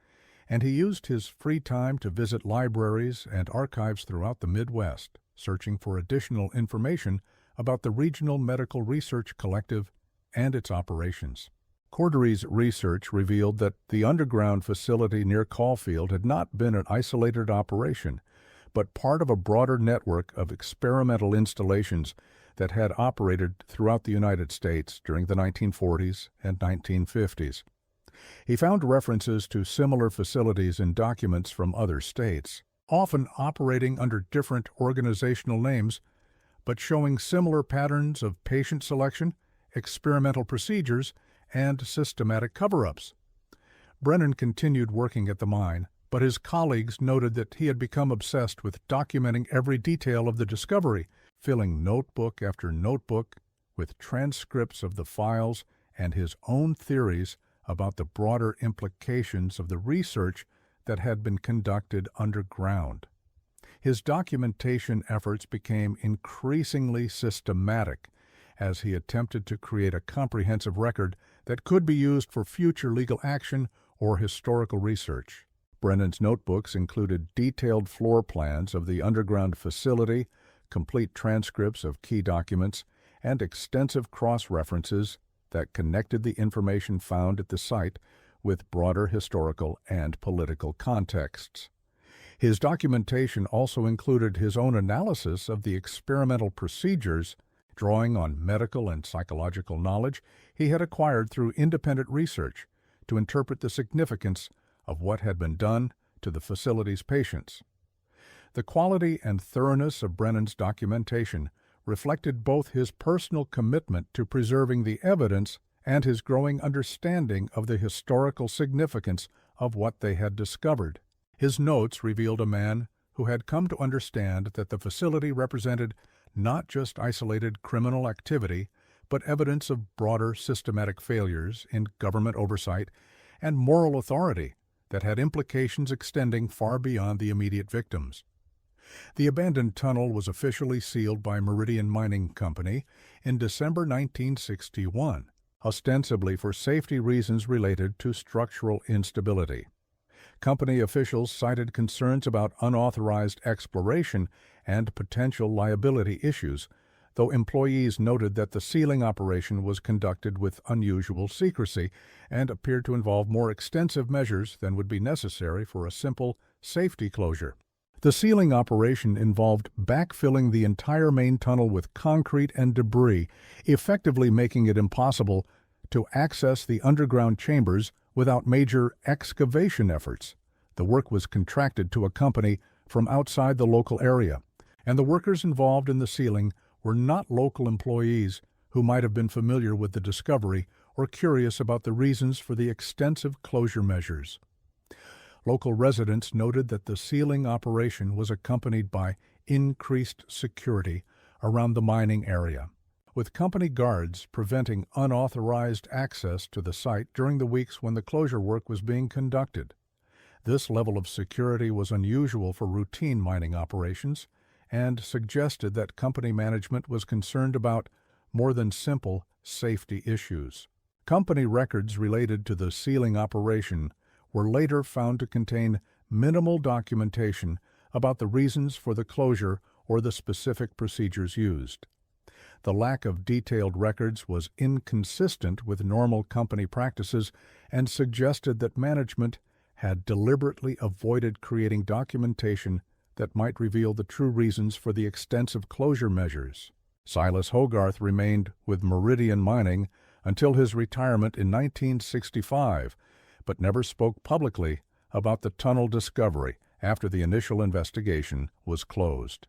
and he used his free time to visit libraries and archives throughout the Midwest, searching for additional information about the Regional Medical Research Collective and its operations. Cordery's research revealed that the underground facility near Caulfield had not been an isolated operation, but part of a broader network of experimental installations that had operated throughout the United States during the 1940s and 1950s. He found references to similar facilities in documents from other states, often operating under different organizational names, but showing similar patterns of patient selection, experimental procedures, and systematic cover-ups. Brennan continued working at the mine, but his colleagues noted that he had become obsessed with documenting every detail of the discovery, filling notebook after notebook with transcripts of the files and his own theories about the broader implications of the research that had been conducted underground. His documentation efforts became increasingly systematic as he attempted to create a comprehensive record that could be used for future legal action or historical research. Brennan's notebooks included detailed floor plans of the underground facility, complete transcripts of key documents, and extensive cross-references that connected the information found at the site with broader historical and political contexts. His documentation also included his own analysis of the experimental procedures, drawing on medical and psychological knowledge he had acquired through independent research to interpret the significance of what had been done to the facility's patients. The quality and thoroughness of Brennan's documentation reflected both his personal commitment to preserving the evidence and his growing understanding of the historical significance of what they had discovered. His notes revealed a man who had come to understand that the facility represented not just isolated criminal activity, but evidence of broader systematic failures in government oversight and moral authority that had implications extending far beyond the immediate victims. The abandoned tunnel was officially sealed by Meridian Mining Company in December 1961, ostensibly for safety reasons related to structural instability. Company officials cited concerns about unauthorized exploration and potential liability issues, though employees noted that the sealing operation was conducted with unusual secrecy and appeared to involve more extensive measures than would be necessary for a simple safety closure. The sealing operation involved backfilling the entire main tunnel with concrete and debris, effectively making it impossible to access the underground chambers without major excavation efforts. The work was contracted to a company from outside the local area, and the workers involved in the sealing were not local employees who might have been familiar with the discovery or curious about the reasons for the extensive closure measures. Local residents noted that the sealing operation was accompanied by increased security around the mining area, with company guards preventing unauthorized access to the site during the weeks when the closure work was being conducted. This level of security was unusual for routine mining operations and suggested that company management was concerned about more than simple safety issues. Company records related to the sealing operation were later found to contain minimal documentation about the reasons for the closure or the specific procedures used. The lack of detailed records was inconsistent with normal company practices and suggested that management had deliberately avoided creating documentation that might reveal the true reasons for the extensive closure measures. Silas Hogarth remained with Meridian Mining until his retirement in 1965, but never spoke publicly about the tunnel discovery after the initial investigation was closed.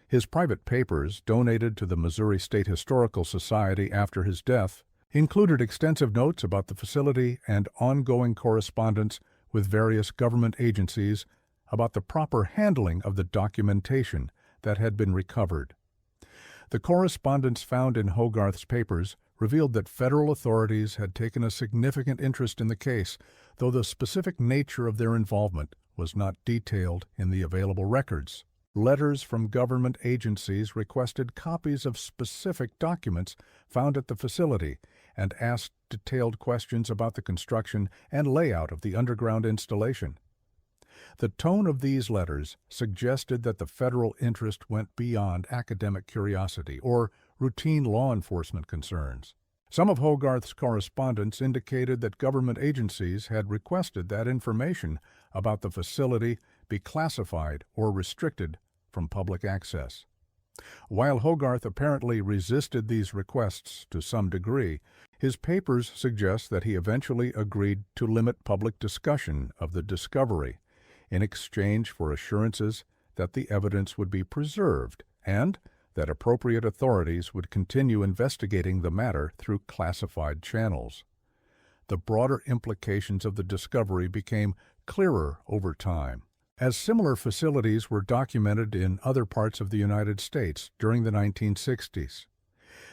His private papers, donated to the Missouri State Historical Society after his death, included extensive notes about the facility and ongoing correspondence with various government agencies about the proper handling of the documentation that had been recovered. The correspondence found in Hogarth's papers revealed that federal authorities had taken a significant interest in the case, though the specific nature of their involvement was not detailed in the available records. Letters from government agencies requested copies of specific documents found at the facility and asked detailed questions about the construction and layout of the underground installation. The tone of these letters suggested that the federal interest went beyond academic curiosity or routine law enforcement concerns. Some of Hogarth's correspondence indicated that government agencies had requested that information about the facility be classified or restricted from public access. While Hogarth apparently resisted these requests to some degree, his papers suggest that he eventually agreed to limit public discussion of the discovery in exchange for assurances that the evidence would be preserved and that appropriate authorities would continue investigating the matter through classified channels. The broader implications of the discovery became clearer over time, as similar facilities were documented in other parts of the United States during the 1960s.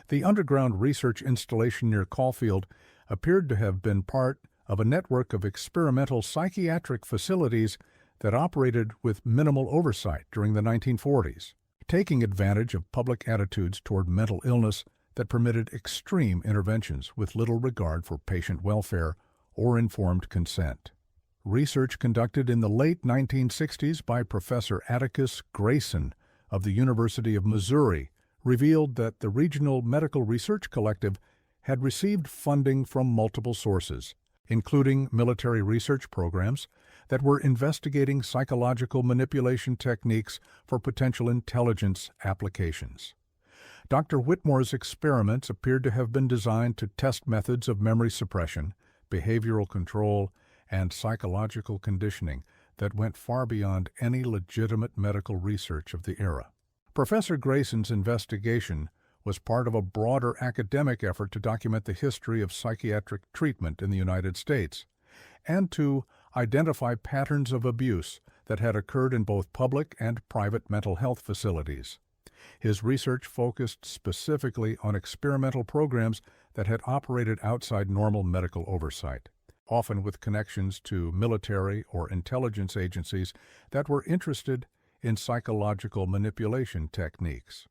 The underground research installation near Caulfield appeared to have been part of a network of experimental psychiatric facilities that operated with minimal oversight during the 1940s, taking advantage of public attitudes toward mental illness that permitted extreme interventions with little regard for patient welfare or informed consent. Research conducted in the late 1960s by Professor Atticus Grayson of the University of Missouri revealed that the Regional Medical Research Collective had received funding from multiple sources, including military research programs that were investigating psychological manipulation techniques for potential intelligence applications. Dr. Whitmore's experiments appeared to have been designed to test methods of memory suppression, behavioral control, and psychological conditioning that went far beyond any legitimate medical research of the era. Professor Grayson's investigation was part of a broader academic effort to document the history of psychiatric treatment in the United States and to identify patterns of abuse that had occurred in both public and private mental health facilities. His research focused specifically on experimental programs that had operated outside normal medical oversight, often with connections to military or intelligence agencies that were interested in psychological manipulation techniques.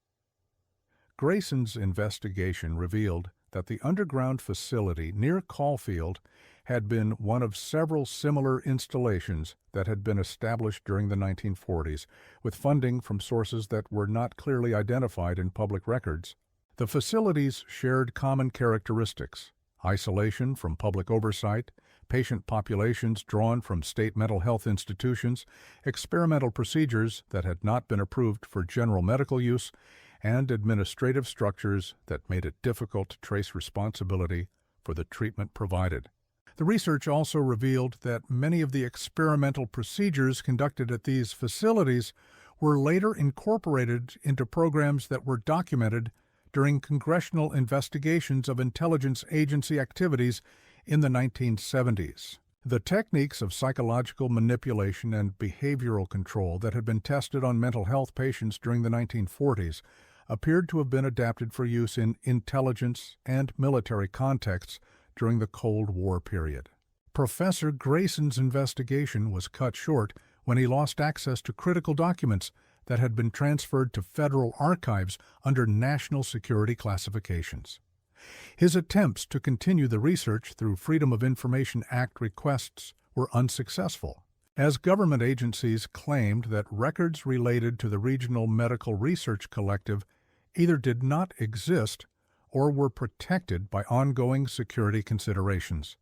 Grayson's investigation revealed that the underground facility near Caulfield had been one of several similar installations that had been established during the 1940s, with funding from sources that were not clearly identified in public records. The facilities shared common characteristics: isolation from public oversight, patient populations drawn from state mental health institutions, experimental procedures that had not been approved for general medical use, and administrative structures that made it difficult to trace responsibility for the treatment provided. The research also revealed that many of the experimental procedures conducted at these facilities were later incorporated into programs that were documented during congressional investigations of intelligence agency activities in the 1970s. The techniques of psychological manipulation and behavioral control that had been tested on mental health patients during the 1940s appeared to have been adapted for use in intelligence and military contexts during the Cold War period. Professor Grayson's investigation was cut short when he lost access to critical documents that had been transferred to federal archives under national security classifications. His attempts to continue the research through Freedom of Information Act requests were unsuccessful, as government agencies claimed that records related to the Regional Medical Research Collective either did not exist or were protected by ongoing security considerations.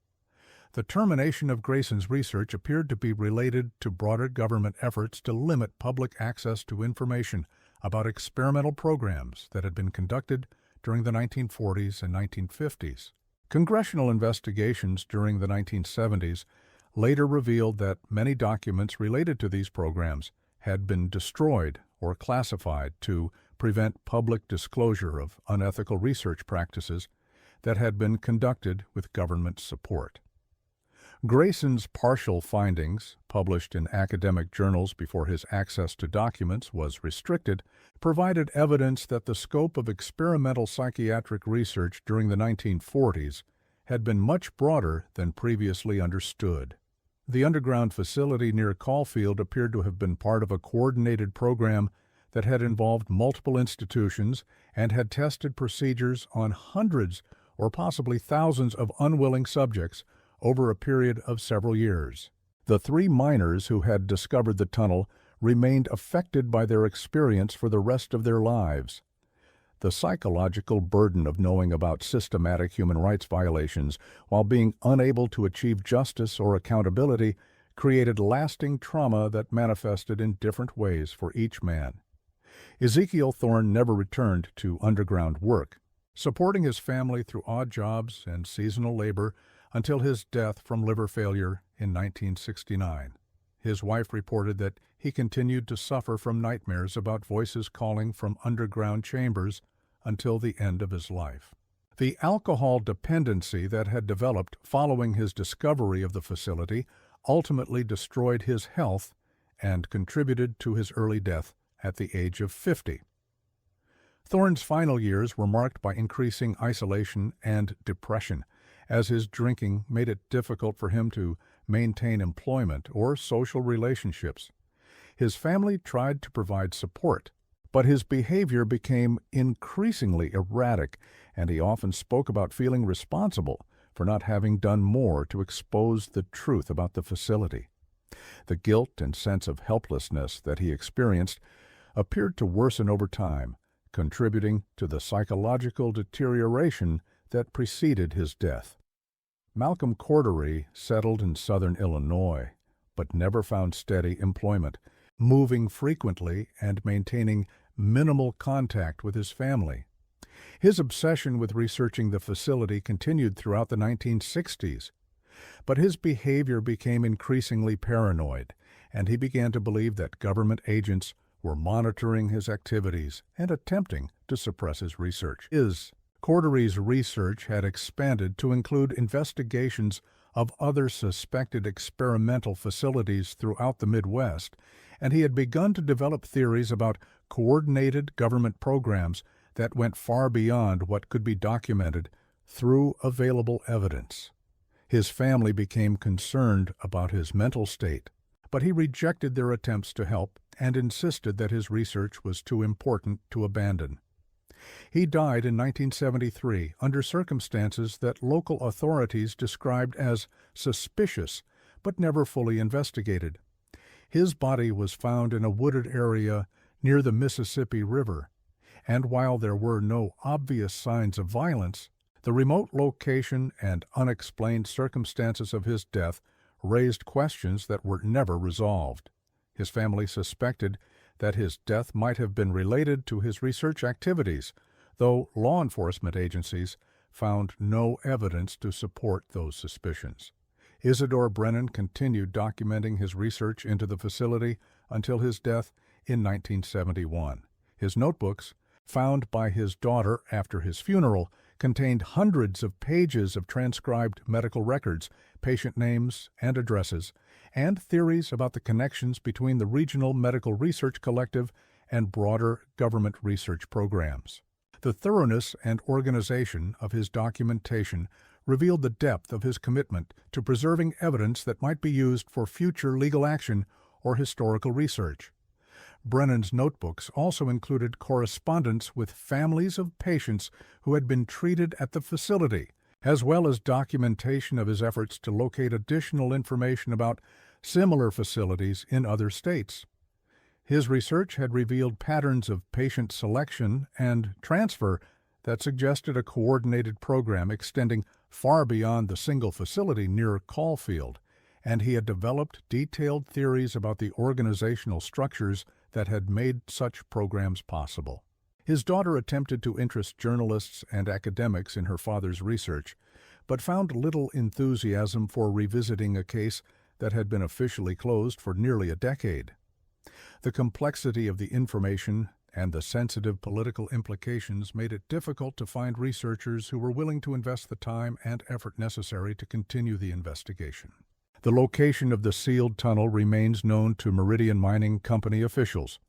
The termination of Grayson's research appeared to be related to broader government efforts to limit public access to information about experimental programs that had been conducted during the 1940s and 1950s. Congressional investigations during the 1970s later revealed that many documents related to these programs had been destroyed or classified to prevent public disclosure of unethical research practices that had been conducted with government support. Grayson's partial findings, published in academic journals before his access to documents was restricted, provided evidence that the scope of experimental psychiatric research during the 1940s had been much broader than previously understood. The underground facility near Caulfield appeared to have been part of a coordinated program that had involved multiple institutions and had tested procedures on hundreds or possibly thousands of unwilling subjects over a period of several years. The 3 miners who had discovered the tunnel remained affected by their experience for the rest of their lives. The psychological burden of knowing about systematic human rights violations while being unable to achieve justice or accountability created lasting trauma that manifested in different ways for each man. Ezekiel Thorne never returned to underground work, supporting his family through odd jobs and seasonal labor until his death from liver failure in 1969. His wife reported that he continued to suffer from nightmares about voices calling from underground chambers until the end of his life. The alcohol dependency that had developed following his discovery of the facility ultimately destroyed his health and contributed to his early death at the age of 50. Thorne's final years were marked by increasing isolation and depression, as his drinking made it difficult for him to maintain employment or social relationships. His family tried to provide support, but his behavior became increasingly erratic, and he often spoke about feeling responsible for not having done more to expose the truth about the facility. The guilt and sense of helplessness that he experienced appeared to worsen over time, contributing to the psychological deterioration that preceded his death. Malcolm Cordery settled in southern Illinois, but never found steady employment, moving frequently and maintaining minimal contact with his family. His obsession with researching the facility continued throughout the 1960s, but his behavior became increasingly paranoid, and he began to believe that government agents were monitoring his activities and attempting to suppress his research. Cordery's research had expanded to include investigations of other suspected experimental facilities throughout the Midwest, and he had begun to develop theories about coordinated government programs that went far beyond what could be documented through available evidence. His family became concerned about his mental state, but he rejected their attempts to help and insisted that his research was too important to abandon. He died in 1973 under circumstances that local authorities described as suspicious but never fully investigated. His body was found in a wooded area near the Mississippi River, and while there were no obvious signs of violence, the remote location and unexplained circumstances of his death raised questions that were never resolved. His family suspected that his death might have been related to his research activities, though law enforcement agencies found no evidence to support those suspicions. Isidore Brennan continued documenting his research into the facility until his death in 1971. His notebooks, found by his daughter after his funeral, contained hundreds of pages of transcribed medical records, patient names and addresses, and theories about the connections between the Regional Medical Research Collective and broader government research programs. The thoroughness and organization of his documentation revealed the depth of his commitment to preserving evidence that might be used for future legal action or historical research. Brennan's notebooks also included correspondence with families of patients who had been treated at the facility, as well as documentation of his efforts to locate additional information about similar facilities in other states. His research had revealed patterns of patient selection and transfer that suggested a coordinated program extending far beyond the single facility near Caulfield, and he had developed detailed theories about the organizational structures that had made such programs possible. His daughter attempted to interest journalists and academics in her father's research, but found little enthusiasm for revisiting a case that had been officially closed for nearly a decade. The complexity of the information and the sensitive political implications made it difficult to find researchers who were willing to invest the time and effort necessary to continue the investigation. The location of the sealed tunnel remains known to Meridian Mining Company officials,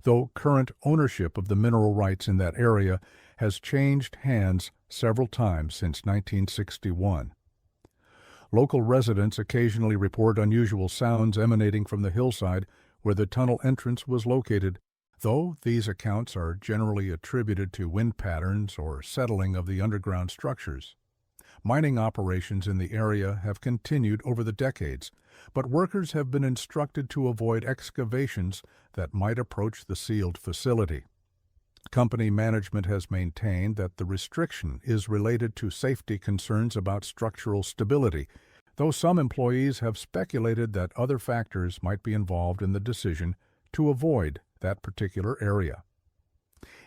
though current ownership of the mineral rights in that area has changed hands several times since 1961. Local residents occasionally report unusual sounds emanating from the hillside where the tunnel entrance was located, though these accounts are generally attributed to wind patterns or settling of the underground structures. Mining operations in the area have continued over the decades, but workers have been instructed to avoid excavations that might approach the sealed facility. Company management has maintained that the restriction is related to safety concerns about structural stability, though some employees have speculated that other factors might be involved in the decision to avoid that particular area.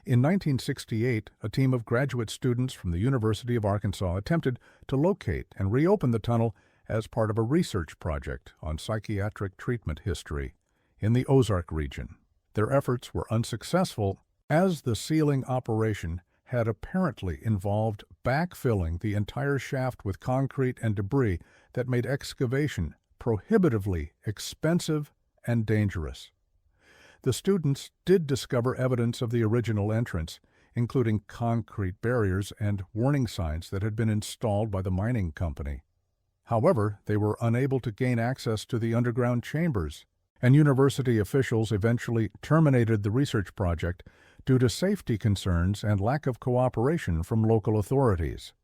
In 1968, a team of graduate students from the University of Arkansas attempted to locate and reopen the tunnel as part of a research project on psychiatric treatment history in the Ozark region. Their efforts were unsuccessful as the sealing operation had apparently involved backfilling the entire shaft with concrete and debris that made excavation prohibitively expensive and dangerous. The students did discover evidence of the original entrance, including concrete barriers and warning signs that had been installed by the mining company. However, they were unable to gain access to the underground chambers, and university officials eventually terminated the research project due to safety concerns and lack of cooperation from local authorities.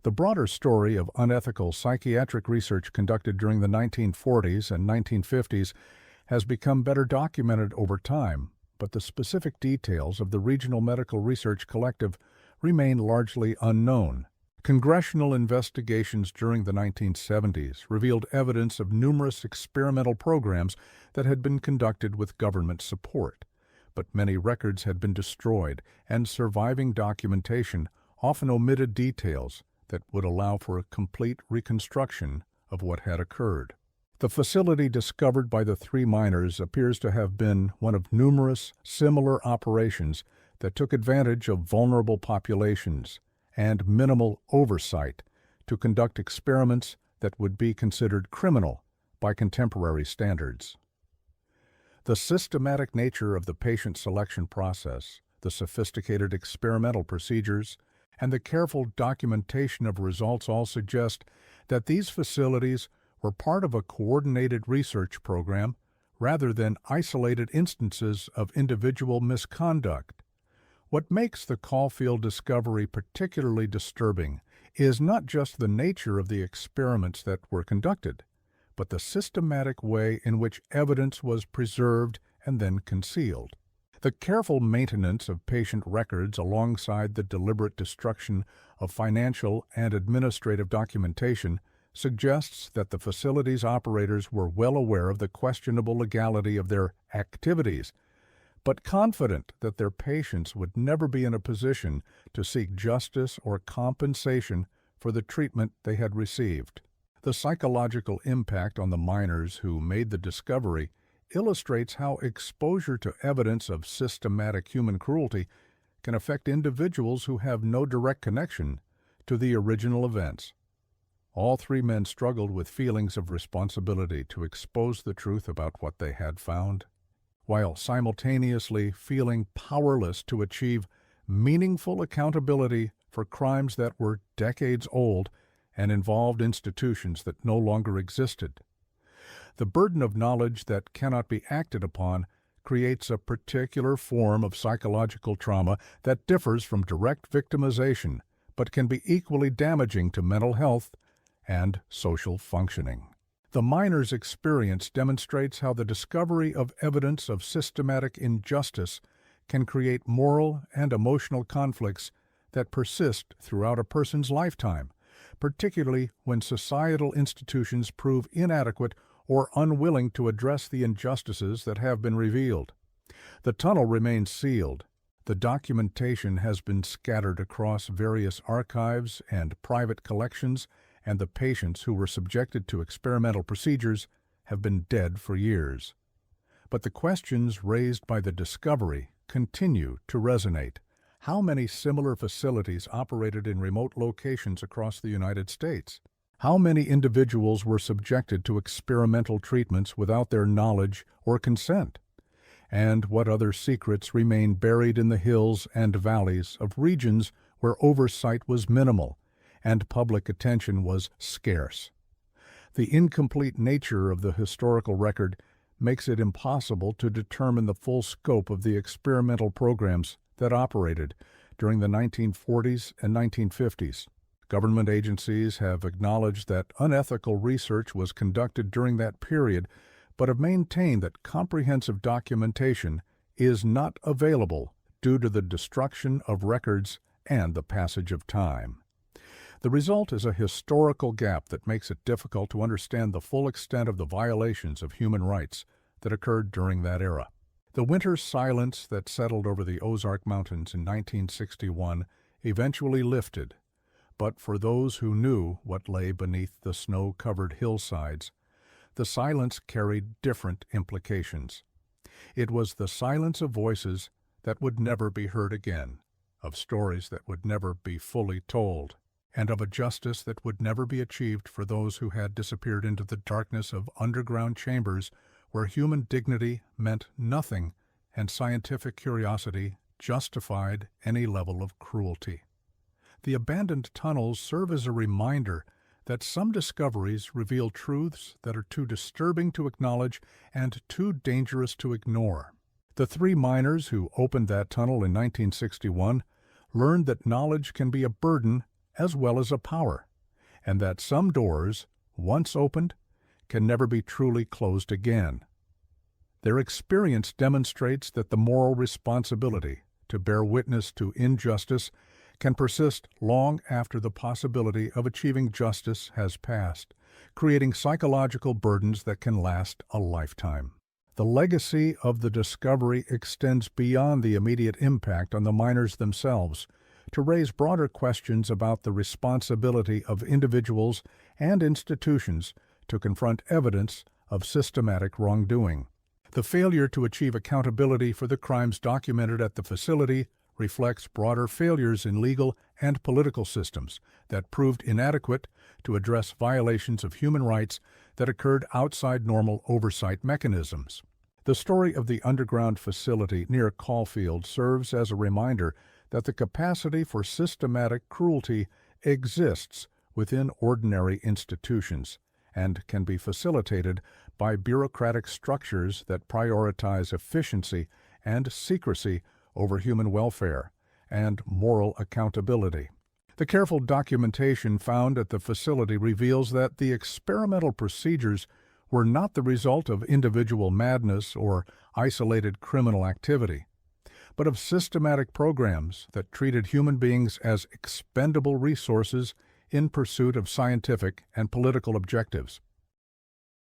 The broader story of unethical psychiatric research conducted during the 1940s and 1950s has become better documented over time, but the specific details of the Regional Medical Research Collective remain largely unknown. Congressional investigations during the 1970s revealed evidence of numerous experimental programs that had been conducted with government support, but many records had been destroyed, and surviving documentation often omitted details that would allow for a complete reconstruction of what had occurred. The facility discovered by the three miners appears to have been one of numerous similar operations that took advantage of vulnerable populations and minimal oversight to conduct experiments that would be considered criminal by contemporary standards. The systematic nature of the patient selection process, the sophisticated experimental procedures, and the careful documentation of results all suggest that these facilities were part of a coordinated research program rather than isolated instances of individual misconduct. What makes the Caulfield discovery particularly disturbing is not just the nature of the experiments that were conducted, but the systematic way in which evidence was preserved and then concealed. The careful maintenance of patient records alongside the deliberate destruction of financial and administrative documentation suggests that the facility's operators were well aware of the questionable legality of their activities, but confident that their patients would never be in a position to seek justice or compensation for the treatment they had received. The psychological impact on the miners who made the discovery illustrates how exposure to evidence of systematic human cruelty can affect individuals who have no direct connection to the original events. All three men struggled with feelings of responsibility to expose the truth about what they had found, while simultaneously feeling powerless to achieve meaningful accountability for crimes that were decades old and involved institutions that no longer existed. The burden of knowledge that cannot be acted upon creates a particular form of psychological trauma that differs from direct victimization, but can be equally damaging to mental health and social functioning. The miner's experience demonstrates how the discovery of evidence of systematic injustice can create moral and emotional conflicts that persist throughout a person's lifetime, particularly when societal institutions prove inadequate or unwilling to address the injustices that have been revealed. The tunnel remains sealed. The documentation has been scattered across various archives and private collections, and the patients who were subjected to experimental procedures have been dead for years. But the questions raised by the discovery continue to resonate. How many similar facilities operated in remote locations across the United States? How many individuals were subjected to experimental treatments without their knowledge or consent? And what other secrets remain buried in the hills and valleys of regions where oversight was minimal and public attention was scarce? The incomplete nature of the historical record makes it impossible to determine the full scope of the experimental programs that operated during the 1940s and 1950s. Government agencies have acknowledged that unethical research was conducted during that period, but have maintained that comprehensive documentation is not available due to the destruction of records and the passage of time. The result is a historical gap that makes it difficult to understand the full extent of the violations of human rights that occurred during that era. The winter silence that settled over the Ozark Mountains in 1961 eventually lifted, but for those who knew what lay beneath the snow-covered hillsides, the silence carried different implications. It was the silence of voices that would never be heard again, of stories that would never be fully told, and of a justice that would never be achieved for those who had disappeared into the darkness of underground chambers where human dignity meant nothing and scientific curiosity justified any level of cruelty. The abandoned tunnels serve as a reminder that some discoveries reveal truths that are too disturbing to acknowledge and too dangerous to ignore. The three miners who opened that tunnel in 1961 learned that knowledge can be a burden as well as a power, and that some doors, once opened, can never be truly closed again. Their experience demonstrates that the moral responsibility to bear witness to injustice can persist long after the possibility of achieving justice has passed, creating psychological burdens that can last a lifetime. The legacy of the discovery extends beyond the immediate impact on the miners themselves to raise broader questions about the responsibility of individuals and institutions to confront evidence of systematic wrongdoing. The failure to achieve accountability for the crimes documented at the facility reflects broader failures in legal and political systems that proved inadequate to address violations of human rights that occurred outside normal oversight mechanisms. The story of the underground facility near Caulfield serves as a reminder that the capacity for systematic cruelty exists within ordinary institutions and can be facilitated by bureaucratic structures that prioritize efficiency and secrecy over human welfare and moral accountability. The careful documentation found at the facility reveals that the experimental procedures were not the result of individual madness or isolated criminal activity, but of systematic programs that treated human beings as expendable resources in pursuit of scientific and political objectives.